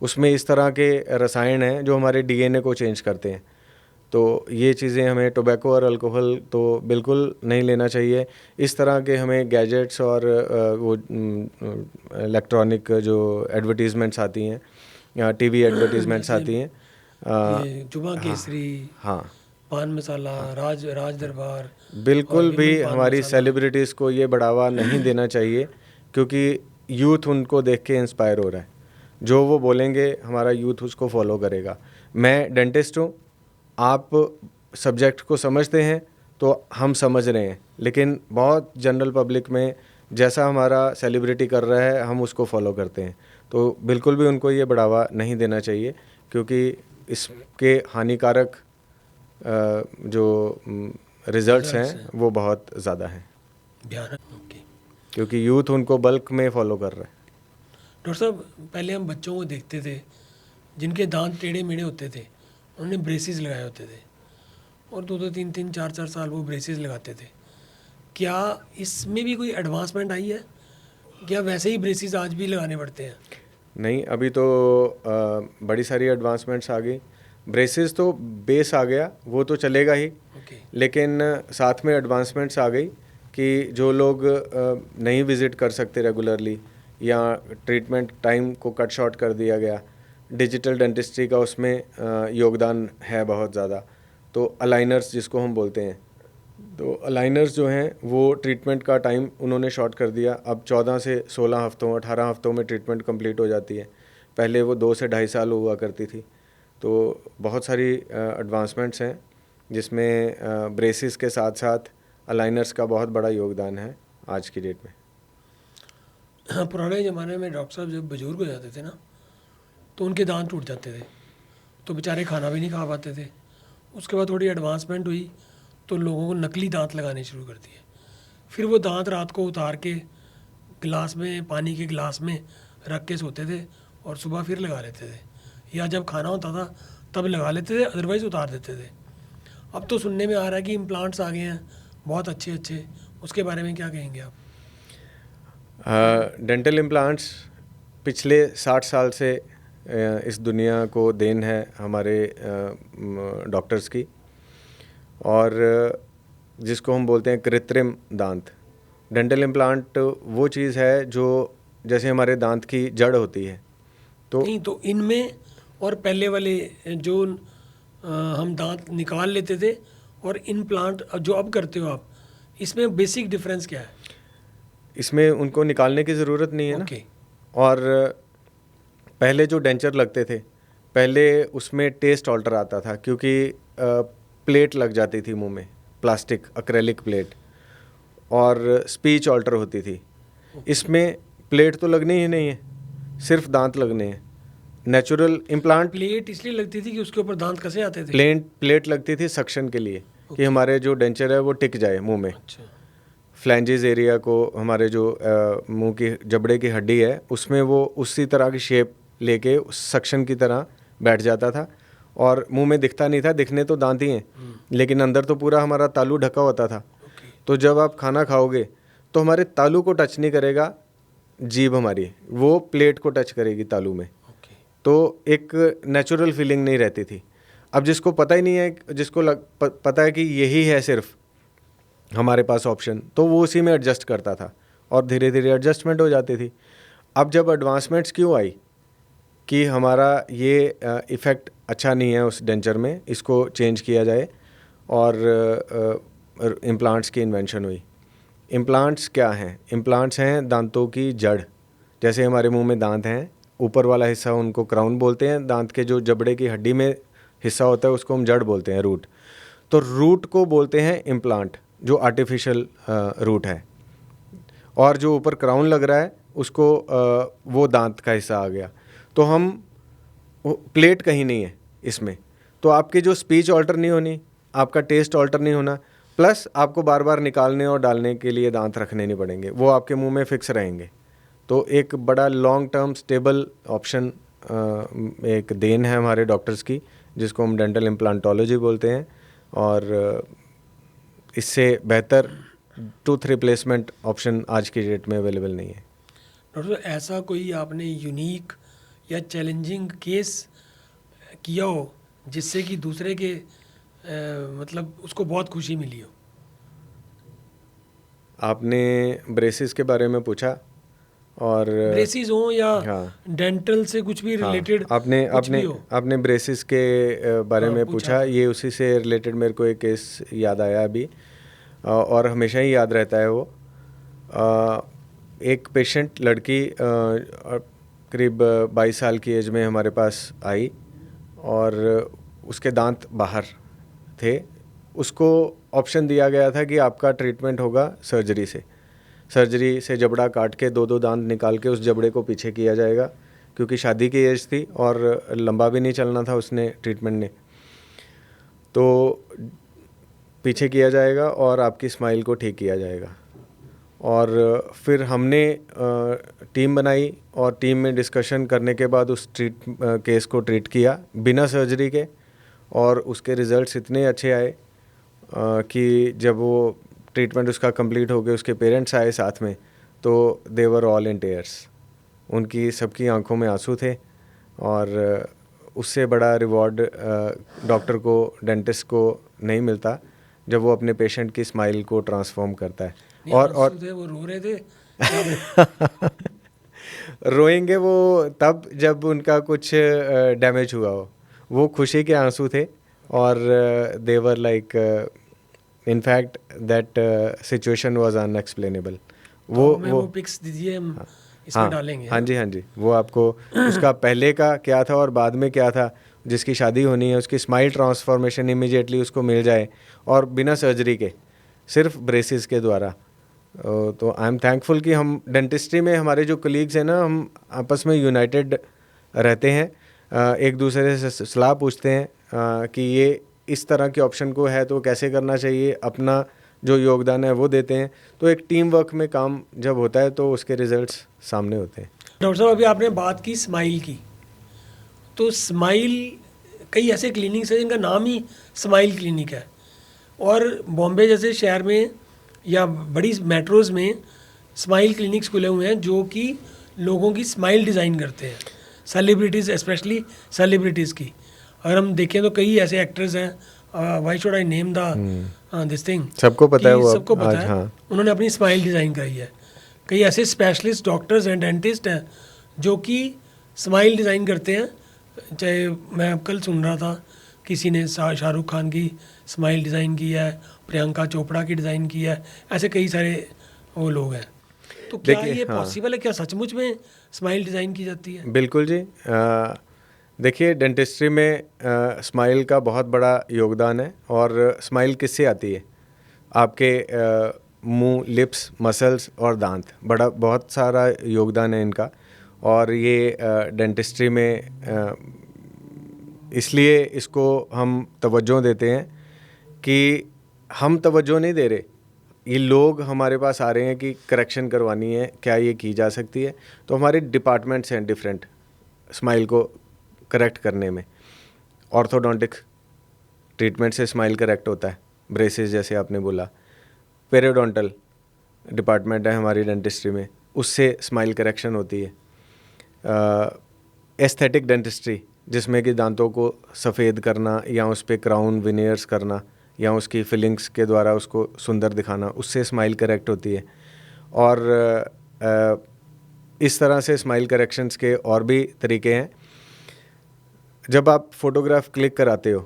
उसमें इस तरह के रसायन हैं जो हमारे डीएनए को चेंज करते हैं। तो ये चीज़ें हमें, टोबैको और अल्कोहल तो बिल्कुल नहीं लेना चाहिए। इस तरह के हमें गैजेट्स और वो इलेक्ट्रॉनिक जो एडवर्टीज़मेंट्स आती हैं, टीवी एडवर्टीज़मेंट्स जैसे आती हैं, ये जुमा केसरी, हाँ, पान मसाला, राज दरबार और बिल्कुल भी विमल पान हमारी मसाला। सेलिब्रिटीज़ को ये बढ़ावा नहीं देना चाहिए, क्योंकि यूथ उनको देख के इंस्पायर हो रहा है। जो वो बोलेंगे हमारा यूथ उसको फॉलो करेगा। मैं डेंटिस्ट हूँ, आप सब्जेक्ट को समझते हैं तो हम समझ रहे हैं, लेकिन बहुत जनरल पब्लिक में जैसा हमारा सेलिब्रिटी कर रहा है हम उसको फॉलो करते हैं। तो बिल्कुल भी उनको ये बढ़ावा नहीं देना चाहिए, क्योंकि इसके हानिकारक जो रिज़ल्ट्स हैं वो बहुत ज़्यादा हैं, भयानक। ओके क्योंकि यूथ उनको बल्क में फॉलो कर रहा है। डॉक्टर साहब, पहले हम बच्चों को देखते थे जिनके दांत टेढ़े मेढ़े होते थे, उन्होंने ब्रेसेस लगाए होते थे, और 2-2, 3-3, 4-4 साल वो ब्रेसेस लगाते थे। क्या इसमें भी कोई एडवांसमेंट आई है? क्या वैसे ही ब्रेसेस आज भी लगाने पड़ते हैं? नहीं, अभी तो बड़ी सारी एडवांसमेंट्स आ गई। ब्रेसेस तो बेस आ गया, वो तो चलेगा ही, ओके। लेकिन साथ में एडवांसमेंट्स आ गई कि जो लोग नहीं विज़िट कर सकते रेगुलरली या ट्रीटमेंट टाइम को कट शॉर्ट कर दिया गया, डिजिटल डेंटिस्ट्री का उसमें योगदान है बहुत ज़्यादा। तो अलाइनर्स जिसको हम बोलते हैं, तो अलाइनर्स जो हैं वो ट्रीटमेंट का टाइम उन्होंने शॉर्ट कर दिया। अब 14 से 16 हफ्तों 18 हफ्तों में ट्रीटमेंट कंप्लीट हो जाती है। पहले वो 2 से ढाई साल हुआ करती थी। तो बहुत सारी एडवांसमेंट्स हैं जिसमें ब्रेसिस के साथ साथ अलाइनर्स का बहुत बड़ा योगदान है आज की डेट में। हाँ, पुराने ज़माने में डॉक्टर साहब जब बुजुर्ग हो जाते थे ना, तो उनके दांत टूट जाते थे, तो बेचारे खाना भी नहीं खा पाते थे। उसके बाद थोड़ी एडवांसमेंट हुई तो लोगों को नकली दांत लगाने शुरू कर दिए। फिर वो दांत रात को उतार के गिलास में, पानी के गिलास में रख के सोते थे और सुबह फिर लगा लेते थे, या जब खाना होता था तब लगा लेते थे, अदरवाइज़ उतार देते थे। अब तो सुनने में आ रहा है कि इम्प्लांट्स आ गए हैं बहुत अच्छे अच्छे, उसके बारे में क्या कहेंगे आप? डेंटल इम्प्लांट्स पिछले 60 साल से इस दुनिया को देन है हमारे डॉक्टर्स की, और जिसको हम बोलते हैं कृत्रिम दांत। डेंटल इम्प्लांट वो चीज़ है जो जैसे हमारे दांत की जड़ होती है, तो नहीं, तो इनमें और पहले वाले जो हम दांत निकाल लेते थे और इम्प्लांट जो अब करते हो आप, इसमें बेसिक डिफरेंस क्या है? इसमें उनको निकालने की ज़रूरत नहीं है ना। ओके। और पहले जो डेंचर लगते थे, पहले उसमें टेस्ट ऑल्टर आता था क्योंकि प्लेट लग जाती थी मुंह में, प्लास्टिक एक्रेलिक प्लेट, और स्पीच ऑल्टर होती थी। इसमें प्लेट तो लगनी ही नहीं है, सिर्फ दांत लगने हैं। नेचुरल इम्प्लांट प्लेट इसलिए लगती थी कि उसके ऊपर दांत कसे आते थे? प्लेट लगती थी सक्शन के लिए, कि हमारे जो डेंचर है वो टिक जाए मुंह में। अच्छा। फ्लैंजेस एरिया को, हमारे जो मुंह की जबड़े की हड्डी है उसमें वो उसी तरह की शेप लेके सक्शन की तरह बैठ जाता था, और मुंह में दिखता नहीं था। दिखने तो दांत ही हैं, लेकिन अंदर तो पूरा हमारा तालू ढका होता था। ओके। तो जब आप खाना खाओगे तो हमारे तालू को टच नहीं करेगा जीभ हमारी, वो प्लेट को टच करेगी तालू में। ओके। तो एक नेचुरल फीलिंग नहीं रहती थी। अब जिसको पता ही नहीं है, जिसको पता है कि यही है सिर्फ हमारे पास ऑप्शन, तो वो उसी में एडजस्ट करता था और धीरे धीरे एडजस्टमेंट हो जाती थी। अब जब एडवांसमेंट्स क्यों आई कि हमारा ये इफ़ेक्ट अच्छा नहीं है उस डेंचर में, इसको चेंज किया जाए, और इम्प्लांट्स की इन्वेंशन हुई। इम्प्लांट्स क्या हैं? इम्प्लांट्स हैं दांतों की जड़। जैसे हमारे मुंह में दांत हैं, ऊपर वाला हिस्सा उनको क्राउन बोलते हैं, दांत के जो जबड़े की हड्डी में हिस्सा होता है उसको हम जड़ बोलते हैं, रूट। तो रूट को बोलते हैं इम्प्लांट, जो आर्टिफिशियल रूट है, और जो ऊपर क्राउन लग रहा है उसको वो दांत का हिस्सा आ गया। तो हम प्लेट कहीं नहीं है इसमें, तो आपकी जो स्पीच ऑल्टर नहीं होनी, आपका टेस्ट ऑल्टर नहीं होना, प्लस आपको बार बार निकालने और डालने के लिए दांत रखने नहीं पड़ेंगे, वो आपके मुंह में फिक्स रहेंगे। तो एक बड़ा लॉन्ग टर्म स्टेबल ऑप्शन, एक देन है हमारे डॉक्टर्स की, जिसको हम डेंटल इम्प्लांटोलॉजी बोलते हैं, और इससे बेहतर टूथ रिप्लेसमेंट ऑप्शन आज की डेट में अवेलेबल नहीं है। डॉक्टर साहब, ऐसा कोई आपने यूनिक या चैलेंजिंग केस किया हो जिससे कि दूसरे के मतलब उसको बहुत खुशी मिली हो? आपने ब्रेसिस के बारे में पूछा, और ब्रेसिस हो या हाँ डेंटल से कुछ भी हाँ, रिलेटेड, आपने कुछ भी आपने हो? आपने ब्रेसिस के बारे हाँ, में पूछा पूछा, था। ये उसी से रिलेटेड मेरे को एक केस याद आया अभी, और हमेशा ही याद रहता है वो। एक पेशेंट लड़की करीब 22 साल की एज में हमारे पास आई, और उसके दांत बाहर थे। उसको ऑप्शन दिया गया था कि आपका ट्रीटमेंट होगा सर्जरी से जबड़ा काट के 2-2 दांत निकाल के उस जबड़े को पीछे किया जाएगा, क्योंकि शादी की एज थी और लंबा भी नहीं चलना था उसने ट्रीटमेंट ने। तो पीछे किया जाएगा और आपकी स्माइल को ठीक किया जाएगा। और फिर हमने टीम बनाई, और टीम में डिस्कशन करने के बाद उस केस को ट्रीट किया बिना सर्जरी के, और उसके रिज़ल्ट्स इतने अच्छे आए कि जब वो ट्रीटमेंट उसका कंप्लीट हो गया, उसके पेरेंट्स आए साथ में, तो दे वर ऑल इन टेयर्स। उनकी सबकी आंखों में आंसू थे और उससे बड़ा रिवॉर्ड डॉक्टर को, डेंटिस्ट को नहीं मिलता जब वो अपने पेशेंट की स्माइल को ट्रांसफॉर्म करता है। और आंसू थे, वो रो रहे थे। रोएंगे वो तब जब उनका कुछ डैमेज हुआ हो। वो खुशी के आंसू थे और they were like in fact that situation was unexplainable. वो पिक्स दीजिए, हम इसमें डालेंगे। हाँ जी, वो आपको उसका पहले का क्या था और बाद में क्या था, जिसकी शादी होनी है उसकी स्माइल ट्रांसफॉर्मेशन इमीडिएटली उसको मिल जाए और बिना सर्जरी के, सिर्फ ब्रेसेस के द्वारा। तो आई एम थैंकफुल कि हम डेंटिस्ट्री में हमारे जो कलीग्स हैं ना, हम आपस में यूनाइटेड रहते हैं, एक दूसरे से सलाह पूछते हैं कि ये इस तरह के ऑप्शन को है तो कैसे करना चाहिए, अपना जो योगदान है वो देते हैं। तो एक टीम वर्क में काम जब होता है तो उसके रिजल्ट्स सामने होते हैं। डॉक्टर साहब, अभी आपने बात की स्माइल की, तो स्माइल, कई ऐसे क्लिनिक्स हैं जिनका नाम ही स्माइल क्लिनिक है, और बॉम्बे जैसे शहर में या बड़ी मेट्रोज़ में स्माइल क्लिनिक्स खुले हुए हैं जो कि लोगों की स्माइल डिज़ाइन करते हैं, सेलिब्रिटीज़, स्पेशली सेलिब्रिटीज़ की। अगर हम देखें तो कई ऐसे एक्टर्स हैं, why should I name the this thing, सबको पता है, वो सबको पता है। हाँ। उन्होंने अपनी स्माइल डिज़ाइन कराई है। कई ऐसे स्पेशलिस्ट डॉक्टर्स हैं, डेंटिस्ट हैं, जो कि स्माइल डिज़ाइन करते हैं। चाहे मैं कल सुन रहा था, किसी ने शाहरुख खान की स्माइल डिज़ाइन की है, प्रियंका चोपड़ा की डिज़ाइन की है, ऐसे कई सारे वो लोग हैं। तो क्या ये पॉसिबल है, क्या सचमुच में स्माइल डिज़ाइन की जाती है? बिल्कुल जी। देखिए, डेंटिस्ट्री में स्माइल का बहुत बड़ा योगदान है। और स्माइल किससे आती है? आपके मुंह, लिप्स, मसल्स और दांत, बहुत सारा योगदान है इनका। और ये डेंटिस्ट्री में इसलिए इसको हम तवज्जो देते हैं कि हम तवज्जो नहीं दे रहे, ये लोग हमारे पास आ रहे हैं कि करेक्शन करवानी है, क्या ये की जा सकती है। तो हमारे डिपार्टमेंट्स हैं डिफरेंट स्माइल को करेक्ट करने में। ऑर्थोडोंटिक ट्रीटमेंट से स्माइल करेक्ट होता है, ब्रेसेस जैसे आपने बोला। पेरियोडोंटल डिपार्टमेंट है हमारी डेंटिस्ट्री में, उससे स्माइल करेक्शन होती है। एस्थेटिक डेंटिस्ट्री, जिसमें कि दांतों को सफ़ेद करना या उस पर क्राउन विनियर्स करना या उसकी फिलिंग्स के द्वारा उसको सुंदर दिखाना, उससे स्माइल करेक्ट होती है। और इस तरह से स्माइल करेक्शंस के और भी तरीके हैं। जब आप फ़ोटोग्राफ क्लिक कराते हो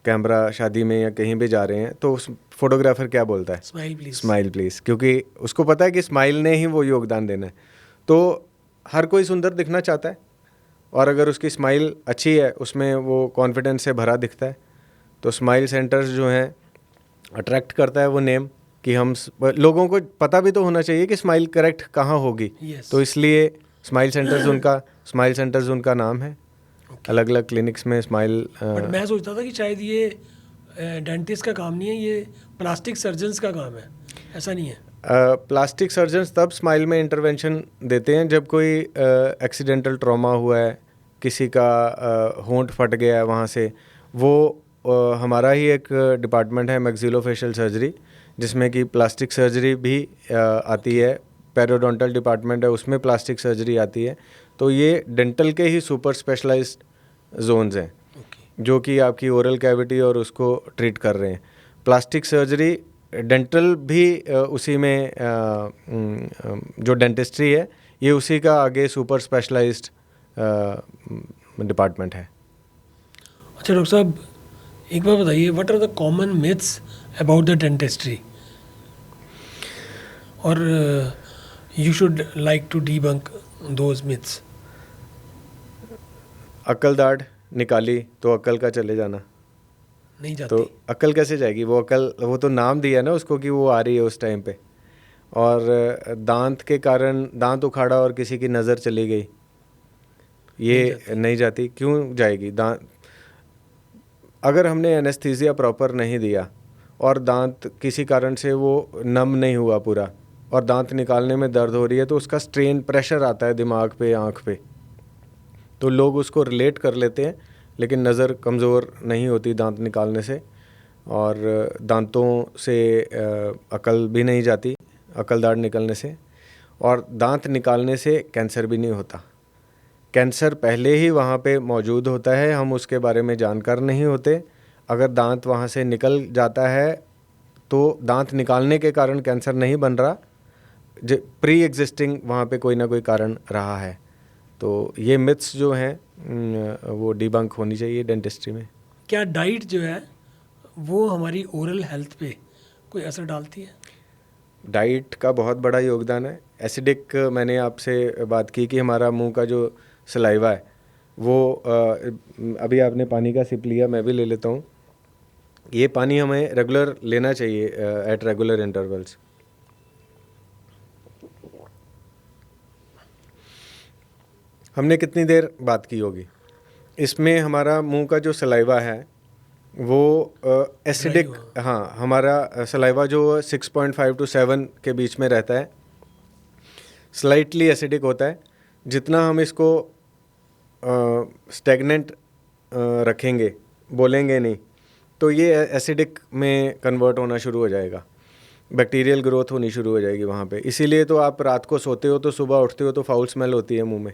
कैमरा, शादी में या कहीं भी जा रहे हैं, तो उस फोटोग्राफर क्या बोलता है? स्माइल प्लीज, स्माइल प्लीज़, क्योंकि उसको पता है कि स्माइल ने ही वो योगदान देना है। तो हर कोई सुंदर दिखना चाहता है, और अगर उसकी स्माइल अच्छी है, उसमें वो कॉन्फिडेंस से भरा दिखता है। तो स्माइल सेंटर्स जो हैं अट्रैक्ट करता है वो नेम, कि हम लोगों को पता भी तो होना चाहिए कि स्माइल करेक्ट कहाँ होगी। तो इसलिए स्माइल सेंटर्स उनका नाम है। अलग अलग क्लिनिक्स में स्माइल। बट मैं सोचता था कि शायद ये डेंटिस्ट का काम नहीं है, ये प्लास्टिक सर्जन्स का काम है। ऐसा नहीं है? प्लास्टिक सर्जन्स तब स्माइल में इंटरवेंशन देते हैं जब कोई एक्सीडेंटल ट्रॉमा हुआ है, किसी का होंठ फट गया है वहाँ से। वो हमारा ही एक डिपार्टमेंट है, मैक्सिलोफेशियल सर्जरी, जिसमें कि प्लास्टिक सर्जरी भी आती है। पेरियोडोंटल डिपार्टमेंट है, उसमें प्लास्टिक सर्जरी आती है। तो ये डेंटल के ही सुपर स्पेशलाइज्ड जोन्स हैं, जो कि आपकी ओरल कैविटी और उसको ट्रीट कर रहे हैं। प्लास्टिक सर्जरी, डेंटल भी उसी में, जो डेंटिस्ट्री है ये उसी का आगे सुपर स्पेशलाइज्ड डिपार्टमेंट है। अच्छा डॉक्टर साहब, एक बार बताइए, what are the common myths about the dentistry, और you should like to debunk those myths. अक्ल दाढ़ निकाली तो अक्ल का चले जाना नहीं जाती। तो अक्ल कैसे जाएगी? वो अक्ल, वो तो नाम दिया ना उसको कि वो आ रही है उस टाइम पे। और दांत के कारण दांत उखाड़ा और किसी की नज़र चली गई, ये नहीं जाती। क्यों जाएगी? दांत, अगर हमने एनेस्थीसिया प्रॉपर नहीं दिया और दांत किसी कारण से वो नम नहीं हुआ पूरा, और दांत निकालने में दर्द हो रही है, तो उसका स्ट्रेन, प्रेशर आता है दिमाग पे, आँख पे, तो लोग उसको रिलेट कर लेते हैं। लेकिन नज़र कमज़ोर नहीं होती दांत निकालने से, और दांतों से अकल भी नहीं जाती, अकल दाढ़ निकलने से, और दांत निकालने से कैंसर भी नहीं होता। कैंसर पहले ही वहाँ पे मौजूद होता है, हम उसके बारे में जानकार नहीं होते। अगर दांत वहाँ से निकल जाता है तो दांत निकालने के कारण कैंसर नहीं बन रहा, प्री एग्जिस्टिंग वहाँ पे कोई ना कोई कारण रहा है। तो ये मिथ्स जो हैं वो डिबंक होनी चाहिए डेंटिस्ट्री में। क्या डाइट जो है वो हमारी ओरल हेल्थ पे कोई असर डालती है? डाइट का बहुत बड़ा योगदान है। एसिडिक, मैंने आपसे बात की कि हमारा मुंह का जो सलाइवा है वो अभी आपने पानी का सिप लिया, मैं भी ले लेता हूँ। ये पानी हमें रेगुलर लेना चाहिए एट रेगुलर इंटरवल्स। हमने कितनी देर बात की होगी? इसमें हमारा मुंह का जो सलाइवा है वो एसिडिक, हाँ, हमारा सलाइवा जो 6.5 to 7 के बीच में रहता है, स्लाइटली एसिडिक होता है। जितना हम इसको स्टेगनेंट रखेंगे, बोलेंगे नहीं, तो ये एसिडिक में कन्वर्ट होना शुरू हो जाएगा, बैक्टीरियल ग्रोथ होनी शुरू हो जाएगी वहाँ पे। इसीलिए तो आप रात को सोते हो तो सुबह उठते हो तो फाउल स्मेल होती है मुंह में,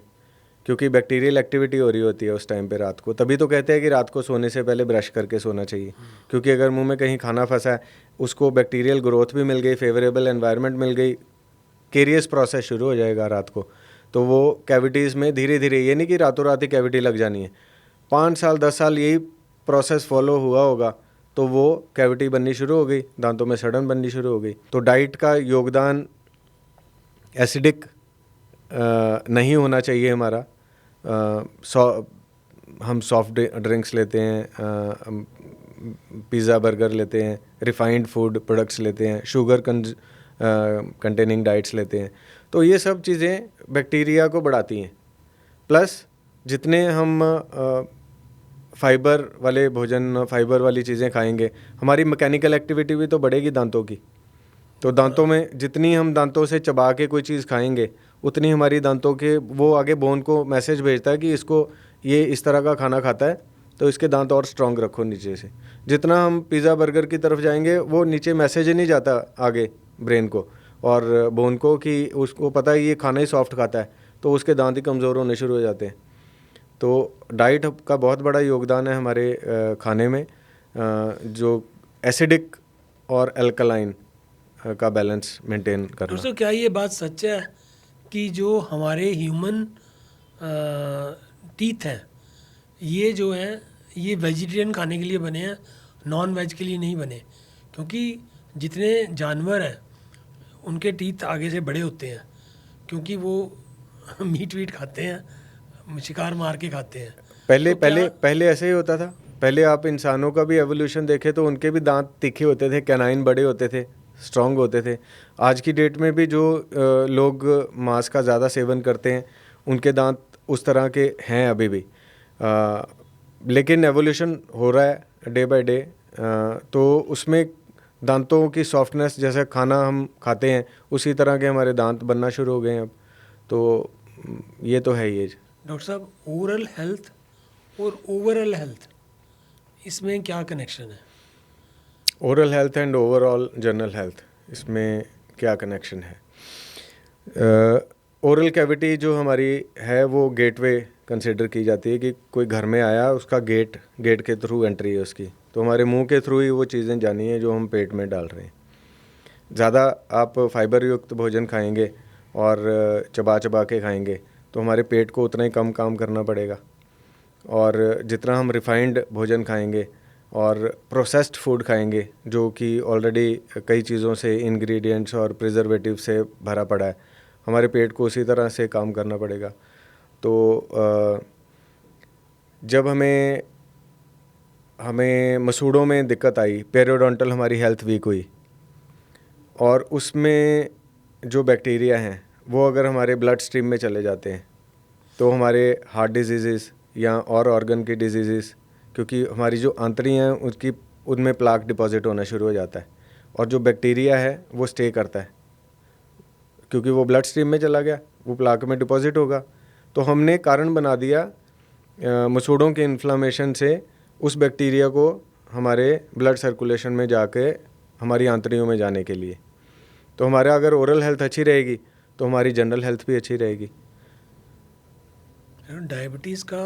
क्योंकि बैक्टीरियल एक्टिविटी हो रही होती है उस टाइम पे रात को। तभी तो कहते हैं कि रात को सोने से पहले ब्रश करके सोना चाहिए, क्योंकि अगर मुंह में कहीं खाना फंसा है, उसको बैक्टीरियल ग्रोथ भी मिल गई, फेवरेबल एनवायरनमेंट मिल गई, केरियस प्रोसेस शुरू हो जाएगा रात को। तो वो कैविटीज़ में धीरे धीरे, ये नहीं कि रातों रात ही कैविटी लग जानी है, 5 साल 10 साल यही प्रोसेस फॉलो हुआ होगा तो वो कैविटी बननी शुरू हो गई, दांतों में सड़न बननी शुरू हो गई। तो डाइट का योगदान, एसिडिक नहीं होना चाहिए हमारा। हम सॉफ्ट ड्रिंक्स लेते हैं, पिज़्ज़ा बर्गर लेते हैं, रिफाइंड फूड प्रोडक्ट्स लेते हैं, शुगर कंटेनिंग डाइट्स लेते हैं, तो ये सब चीज़ें बैक्टीरिया को बढ़ाती हैं। प्लस जितने हम फाइबर वाले भोजन, फाइबर वाली चीज़ें खाएंगे, हमारी मैकेनिकल एक्टिविटी भी तो बढ़ेगी दांतों की। तो दांतों में जितनी हम दांतों से चबा के कोई चीज़ खाएंगे, उतनी हमारी दांतों के, वो आगे बोन को मैसेज भेजता है कि इसको, ये इस तरह का खाना खाता है तो इसके दांत और स्ट्रॉन्ग रखो नीचे से। जितना हम पिज़्ज़ा बर्गर की तरफ जाएंगे, वो नीचे मैसेज ही नहीं जाता आगे ब्रेन को और बोन को कि उसको पता है ये खाना ही सॉफ्ट खाता है, तो उसके दांत ही कमज़ोर होने शुरू हो जाते हैं। तो डाइट का बहुत बड़ा योगदान है हमारे खाने में, जो एसिडिक और अल्कलाइन का बैलेंस मेंटेन करना। दोस्तों, क्या ये बात सच है कि जो हमारे ह्यूमन टीथ हैं, ये जो हैं ये वेजिटेरियन खाने के लिए बने हैं, नॉन वेज के लिए नहीं बने? क्योंकि जितने जानवर हैं उनके टीथ आगे से बड़े होते हैं, क्योंकि वो मीट वीट खाते हैं, शिकार मार के खाते हैं। पहले तो पहले पहले ऐसे ही होता था। पहले आप इंसानों का भी एवोल्यूशन देखें तो उनके भी दांत तीखे होते थे, कैनाइन बड़े होते थे, स्ट्रॉन्ग होते थे। आज की डेट में भी जो लोग मांस का ज़्यादा सेवन करते हैं, उनके दांत उस तरह के हैं अभी भी। लेकिन एवोल्यूशन हो रहा है डे बाय डे, तो उसमें दांतों की सॉफ्टनेस, जैसे खाना हम खाते हैं उसी तरह के हमारे दांत बनना शुरू हो गए हैं अब। तो ये तो है ही। डॉक्टर साहब, ओरल हेल्थ और ओवरऑल हेल्थ, इसमें क्या कनेक्शन है? Oral health and overall general health, इसमें क्या कनेक्शन है? ओरल कैविटी जो हमारी है वो गेटवे कंसिडर की जाती है, कि कोई घर में आया, उसका गेट के थ्रू एंट्री है उसकी। तो हमारे मुंह के थ्रू ही वो चीज़ें जानी है जो हम पेट में डाल रहे हैं। ज़्यादा आप फाइबर युक्त भोजन खाएंगे और चबा चबा के खाएंगे तो हमारे पेट को उतना ही कम काम करना पड़ेगा। और जितना हम रिफाइंड भोजन खाएंगे और प्रोसेस्ड फूड खाएंगे, जो कि ऑलरेडी कई चीज़ों से, इंग्रेडिएंट्स और प्रिजर्वेटिव से भरा पड़ा है, हमारे पेट को उसी तरह से काम करना पड़ेगा। तो जब हमें मसूड़ों में दिक्कत आई, पेरियोडोंटल हमारी हेल्थ वीक हुई, और उसमें जो बैक्टीरिया हैं वो अगर हमारे ब्लड स्ट्रीम में चले जाते हैं तो हमारे हार्ट डिजीज़ या और ऑर्गन की डिजीज़, क्योंकि हमारी जो आंतड़ियाँ हैं उनमें प्लाक डिपॉजिट होना शुरू हो जाता है, और जो बैक्टीरिया है वो स्टे करता है, क्योंकि वो ब्लड स्ट्रीम में चला गया, वो प्लाक में डिपॉजिट होगा। तो हमने कारण बना दिया मसूड़ों के इन्फ्लामेशन से उस बैक्टीरिया को हमारे ब्लड सर्कुलेशन में जाके हमारी आंतड़ियों में जाने के लिए। तो हमारा अगर ओरल हेल्थ अच्छी रहेगी तो हमारी जनरल हेल्थ भी अच्छी रहेगी। डायबिटीज़ का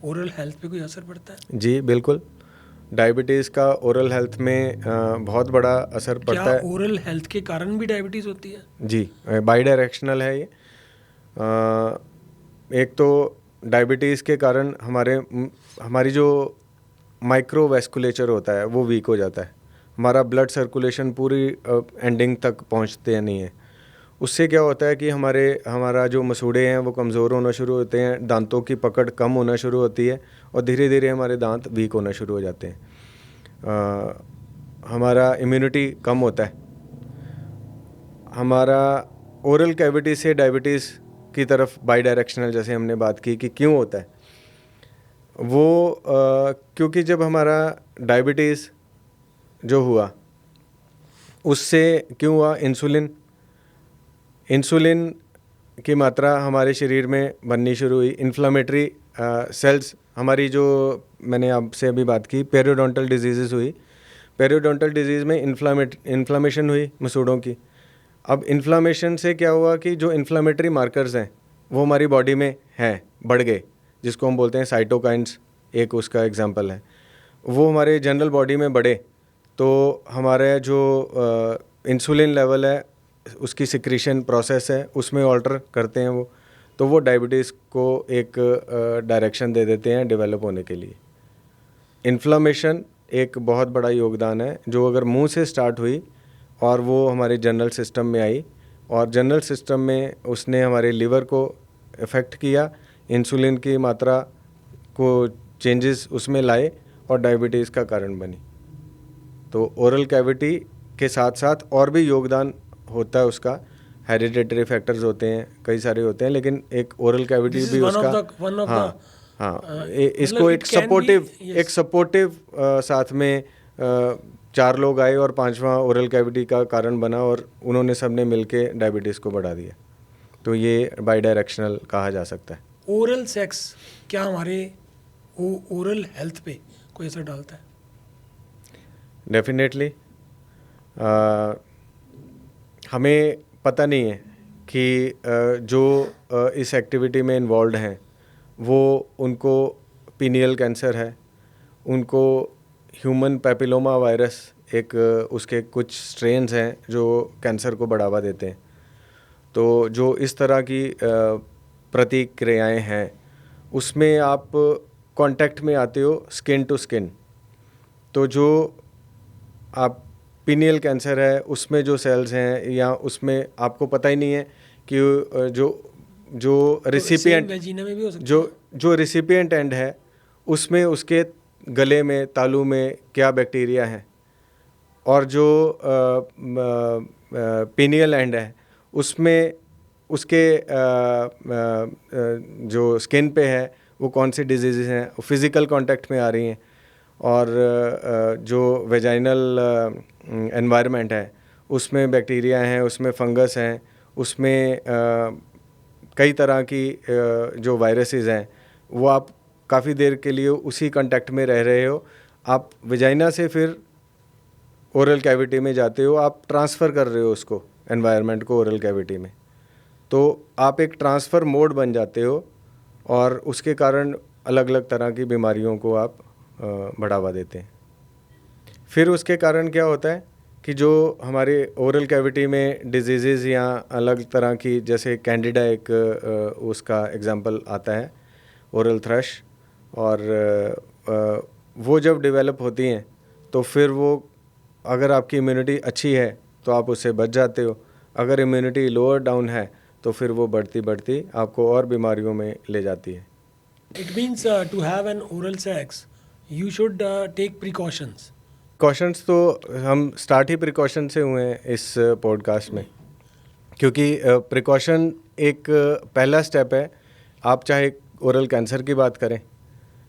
ओरल हेल्थ पे कोई असर पड़ता है? जी बिल्कुल, डायबिटीज़ का ओरल हेल्थ में बहुत बड़ा असर क्या पड़ता है। ओरल हेल्थ के कारण भी डायबिटीज़ होती है? जी, बाई डायरेक्शनल है ये। एक तो डायबिटीज़ के कारण हमारी जो माइक्रोवैस्कुलेचर होता है वो वीक हो जाता है। हमारा ब्लड सर्कुलेशन पूरी एंडिंग तक पहुंचते नहीं है। उससे क्या होता है कि हमारा जो मसूड़े हैं वो कमज़ोर होना शुरू होते हैं, दांतों की पकड़ कम होना शुरू होती है और धीरे धीरे हमारे दांत वीक होना शुरू हो जाते हैं। हमारा इम्यूनिटी कम होता है। हमारा ओरल कैविटी से डायबिटीज़ की तरफ बाई डायरेक्शनल जैसे हमने बात की कि क्यों होता है वो क्योंकि जब हमारा डायबिटीज़ जो हुआ उससे क्यों हुआ, इंसुलिन की मात्रा हमारे शरीर में बननी शुरू हुई। इन्फ्लामेटरी सेल्स हमारी जो मैंने आपसे अभी बात की पेरियोडोंटल डिजीज़ हुई, पेरियोडोंटल डिजीज़ में इन्फ्लामेशन हुई मसूड़ों की। अब इन्फ्लामेशन से क्या हुआ कि जो इन्फ्लामेटरी मार्कर्स हैं वो हमारी बॉडी में हैं, बढ़ गए, जिसको हम बोलते हैं साइटोकाइन्स, एक उसका एग्जांपल है। वो हमारे जनरल बॉडी में बढ़े तो हमारे जो इंसुलिन लेवल है उसकी सिक्रीशन प्रोसेस है उसमें ऑल्टर करते हैं वो, तो वो डायबिटीज़ को एक डायरेक्शन दे देते हैं डेवलप होने के लिए। इन्फ्लामेशन एक बहुत बड़ा योगदान है जो अगर मुंह से स्टार्ट हुई और वो हमारे जनरल सिस्टम में आई और जनरल सिस्टम में उसने हमारे लिवर को इफ़ेक्ट किया, इंसुलिन की मात्रा को चेंजेस उसमें लाए और डायबिटीज़ का कारण बनी। तो ओरल कैविटी के साथ साथ और भी योगदान होता है उसका, हेरिडिटरी फैक्टर्स होते हैं, कई सारे होते हैं, लेकिन एक ओरल कैविटी भी उसका हाँ इसको एक सपोर्टिव साथ में 4 लोग आए और 5वां ओरल कैविटी का कारण बना और उन्होंने सबने मिलके डायबिटीज़ को बढ़ा दिया। तो ये बाई डायरेक्शनल कहा जा सकता है। ओरल सेक्स क्या हमारे ओरल हेल्थ पे कोई असर डालता है? डेफिनेटली। हमें पता नहीं है कि जो इस एक्टिविटी में इन्वॉल्व हैं वो उनको पीनियल कैंसर है, उनको ह्यूमन पैपिलोमा वायरस एक उसके कुछ स्ट्रेन्स हैं जो कैंसर को बढ़ावा देते हैं। तो जो इस तरह की प्रतिक्रियाएं हैं उसमें आप कांटेक्ट में आते हो स्किन टू स्किन, तो जो आप पीनियल कैंसर है उसमें जो सेल्स हैं या उसमें आपको पता ही नहीं है कि जो रिसिपिएंट जो रिसिपिएंट एंड है उसमें उसके गले में तालू में क्या बैक्टीरिया है और जो पीनियल एंड है उसमें उसके जो स्किन पे है वो कौन सी डिजीज़ हैं वो फिज़िकल कांटेक्ट में आ रही हैं और जो वेजाइनल एनवायरनमेंट है उसमें बैक्टीरिया हैं, उसमें फंगस हैं, उसमें कई तरह की जो वायरसेस हैं वो आप काफ़ी देर के लिए उसी कांटेक्ट में रह रहे हो। आप वेजाइना से फिर ओरल कैविटी में जाते हो, आप ट्रांसफ़र कर रहे हो उसको एनवायरनमेंट को ओरल कैविटी में, तो आप एक ट्रांसफ़र मोड बन जाते हो और उसके कारण अलग अलग तरह की बीमारियों को आप बढ़ावा देते हैं। फिर उसके कारण क्या होता है कि जो हमारे ओरल कैविटी में डिजीज़ या अलग तरह की, जैसे कैंडिडा एक उसका एग्जांपल आता है, ओरल थ्रश, और वो जब डेवलप होती हैं तो फिर वो अगर आपकी इम्यूनिटी अच्छी है तो आप उससे बच जाते हो, अगर इम्यूनिटी लोअर डाउन है तो फिर वो बढ़ती बढ़ती आपको और बीमारियों में ले जाती है। It means to have an oral sex, you should take precautions. Precautions तो हम स्टार्ट ही प्रिकॉशन से हुए हैं इस पॉडकास्ट में, क्योंकि प्रिकॉशन एक पहला स्टेप है। आप चाहे ओरल कैंसर की बात करें,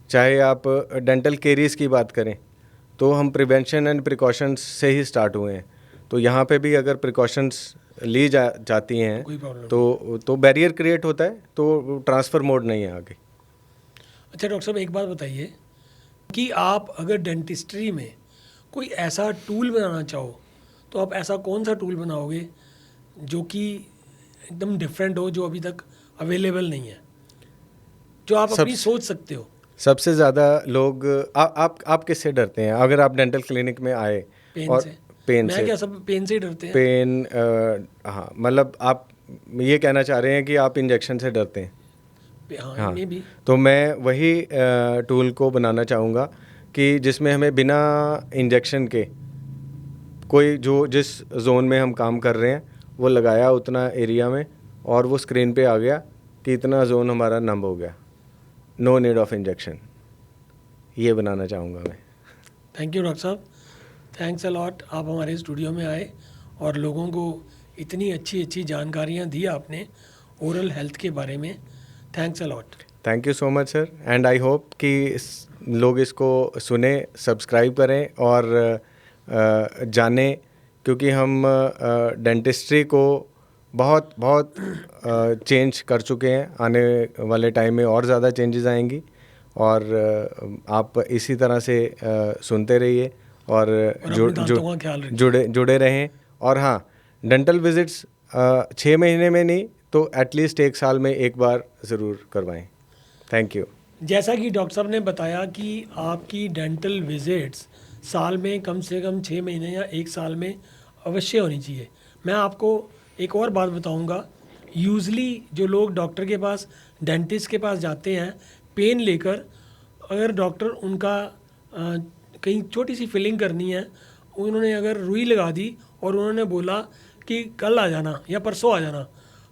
चाहे आप डेंटल केरीज की बात करें, तो हम प्रिवेंशन एंड प्रिकॉशंस से ही स्टार्ट हुए हैं। तो यहाँ पे भी अगर प्रिकॉशंस ली जाती हैं तो बैरियर क्रिएट होता है, तो ट्रांसफ़र मोड नहीं है आगे। अच्छा डॉक्टर साहब, एक बात बताइए कि आप अगर डेंटिस्ट्री में कोई ऐसा टूल बनाना चाहो तो आप ऐसा कौन सा टूल बनाओगे जो कि एकदम डिफरेंट हो, जो अभी तक अवेलेबल नहीं है? जो आप अपनी सोच सकते हो? सबसे ज़्यादा लोग आप किससे डरते हैं अगर आप डेंटल क्लिनिक में आए? पेन से। पेन मैं से? क्या, सब पेन से ही डरते हैं। पेन, हाँ, मतलब आप ये कहना चाह रहे हैं कि आप इंजेक्शन से डरते हैं? हाँ, ये भी। तो मैं वही टूल को बनाना चाहूँगा कि जिसमें हमें बिना इंजेक्शन के कोई जो जिस जोन में हम काम कर रहे हैं वो लगाया उतना एरिया में और वो स्क्रीन पे आ गया कि इतना जोन हमारा नंब हो गया, नो नीड ऑफ इंजेक्शन। ये बनाना चाहूँगा मैं। थैंक यू डॉक्टर साहब, थैंक्स अ लॉट। आप हमारे स्टूडियो में आए और लोगों को इतनी अच्छी अच्छी जानकारियाँ दी आपने ओरल हेल्थ के बारे में। Thanks a lot. Thank you so much sir, and I hope कि लोग इसको सुने, सब्सक्राइब करें और जानें, क्योंकि हम डेंटिस्ट्री को बहुत बहुत चेंज कर चुके हैं। आने वाले टाइम में और ज़्यादा चेंजेस आएंगी और आप इसी तरह से सुनते रहिए और जुड़े रहें। और हाँ, डेंटल विजिट्स 6 महीने में नहीं तो एटलीस्ट 1 साल में एक बार ज़रूर करवाएं। Thank you. जैसा कि डॉक्टर साहब ने बताया कि आपकी डेंटल विजिट्स साल में कम से कम 6 महीने या 1 साल में अवश्य होनी चाहिए। मैं आपको एक और बात बताऊंगा, यूजली जो लोग डॉक्टर के पास, डेंटिस्ट के पास जाते हैं पेन लेकर, अगर डॉक्टर उनका कहीं छोटी सी फिलिंग करनी है, उन्होंने अगर रुई लगा दी और उन्होंने बोला कि कल आ जाना या परसों आ जाना,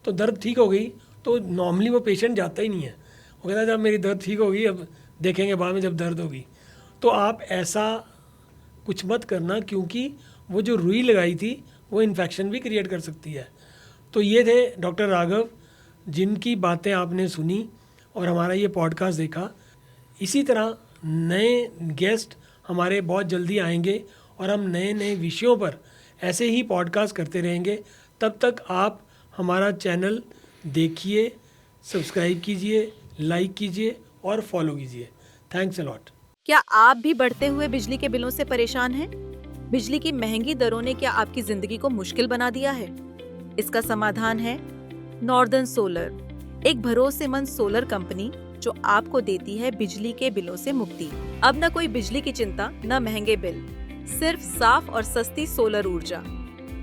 तो दर्द ठीक हो गई, तो नॉर्मली वो पेशेंट जाता ही नहीं है। वो कहता है जब मेरी दर्द ठीक होगी अब देखेंगे बाद में जब दर्द होगी। तो आप ऐसा कुछ मत करना, क्योंकि वो जो रुई लगाई थी वो इन्फेक्शन भी क्रिएट कर सकती है। तो ये थे डॉक्टर राघव, जिनकी बातें आपने सुनी और हमारा ये पॉडकास्ट देखा। इसी तरह नए गेस्ट हमारे बहुत जल्दी आएंगे और हम नए नए विषयों पर ऐसे ही पॉडकास्ट करते रहेंगे। तब तक आप हमारा चैनल देखिए, सब्सक्राइब कीजिए, लाइक कीजिए और फॉलो कीजिए। Thanks a lot. क्या आप भी बढ़ते हुए बिजली के बिलों से परेशान हैं? बिजली की महंगी दरों ने क्या आपकी जिंदगी को मुश्किल बना दिया है? इसका समाधान है नॉर्दर्न सोलर, एक भरोसेमंद सोलर कंपनी जो आपको देती है बिजली के बिलों से मुक्ति। अब न कोई बिजली की चिंता, न महंगे बिल, सिर्फ साफ और सस्ती सोलर ऊर्जा।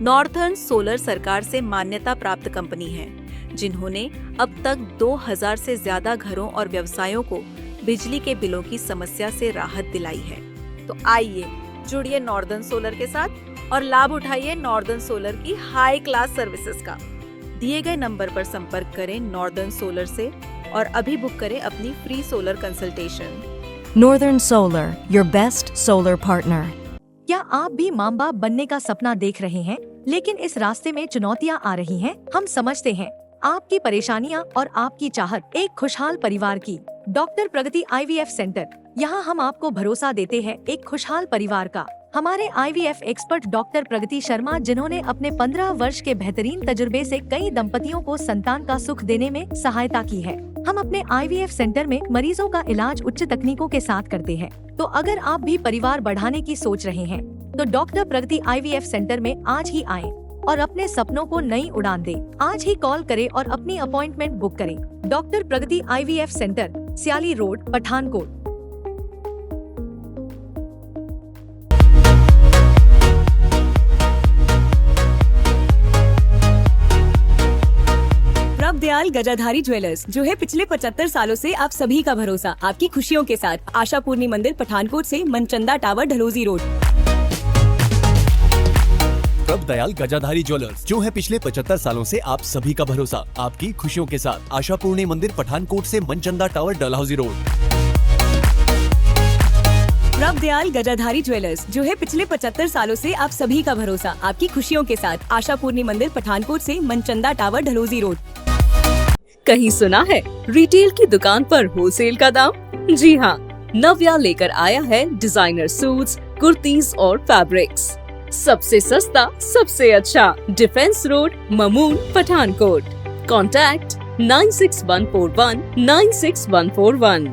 नॉर्दर्न सोलर सरकार से मान्यता प्राप्त कंपनी है, जिन्होंने अब तक 2000 से ज्यादा घरों और व्यवसायों को बिजली के बिलों की समस्या से राहत दिलाई है। तो आइए जुड़िए नॉर्दर्न सोलर के साथ और लाभ उठाइए नॉर्दर्न सोलर की हाई क्लास सर्विसेज का। दिए गए नंबर पर संपर्क करें नॉर्दर्न सोलर से और अभी बुक करें अपनी free solar consultation. Northern Solar, your best solar partner. क्या आप भी माँ बाप बनने का सपना देख रहे हैं, लेकिन इस रास्ते में चुनौतियाँ आ रही हैं? हम समझते हैं आपकी परेशानियाँ और आपकी चाहत एक खुशहाल परिवार की। डॉक्टर प्रगति IVF सेंटर, यहाँ हम आपको भरोसा देते हैं एक खुशहाल परिवार का। हमारे IVF एक्सपर्ट डॉक्टर प्रगति शर्मा, जिन्होंने अपने 15 वर्ष के बेहतरीन तजुर्बे से कई दंपतियों को संतान का सुख देने में सहायता की है। हम अपने IVF सेंटर में मरीजों का इलाज उच्च तकनीकों के साथ करते हैं। तो अगर आप भी परिवार बढ़ाने की सोच रहे हैं, तो डॉक्टर प्रगति IVF सेंटर में आज ही आएं और अपने सपनों को नई उड़ान दें। आज ही कॉल करें और अपनी अपॉइंटमेंट बुक करें। डॉक्टर प्रगति IVF centre, सियाली road, Pathankot. Prabhdayal Gajadhari jewellers, जो है पिछले 75 सालों से आप सभी का भरोसा, आपकी खुशियों के साथ। आशापूर्णी मंदिर, पठानकोट से Manchanda tower, Dalhousie road. Prabhdayal Gajadhari jewellers, जो है पिछले 75 सालों से आप सभी का भरोसा, आपकी खुशियों के साथ। आशापूर्णी मंदिर, पठानकोट से Manchanda tower, Dalhousie road. Prabhdayal Gajadhari jewellers, जो है पिछले 75 सालों से आप सभी का भरोसा, आपकी खुशियों के साथ। आशापूर्णी मंदिर, पठानकोट से मनचंदा टावर, ढलोजी रोड। कहीं सुना है रिटेल की दुकान पर होलसेल का दाम? जी हाँ, नव्या लेकर आया है डिजाइनर सूट्स, कुर्तीज और फैब्रिक्स। सबसे सस्ता, सबसे अच्छा, defence road, Mamun, Pathankot. Contact 96141 96141।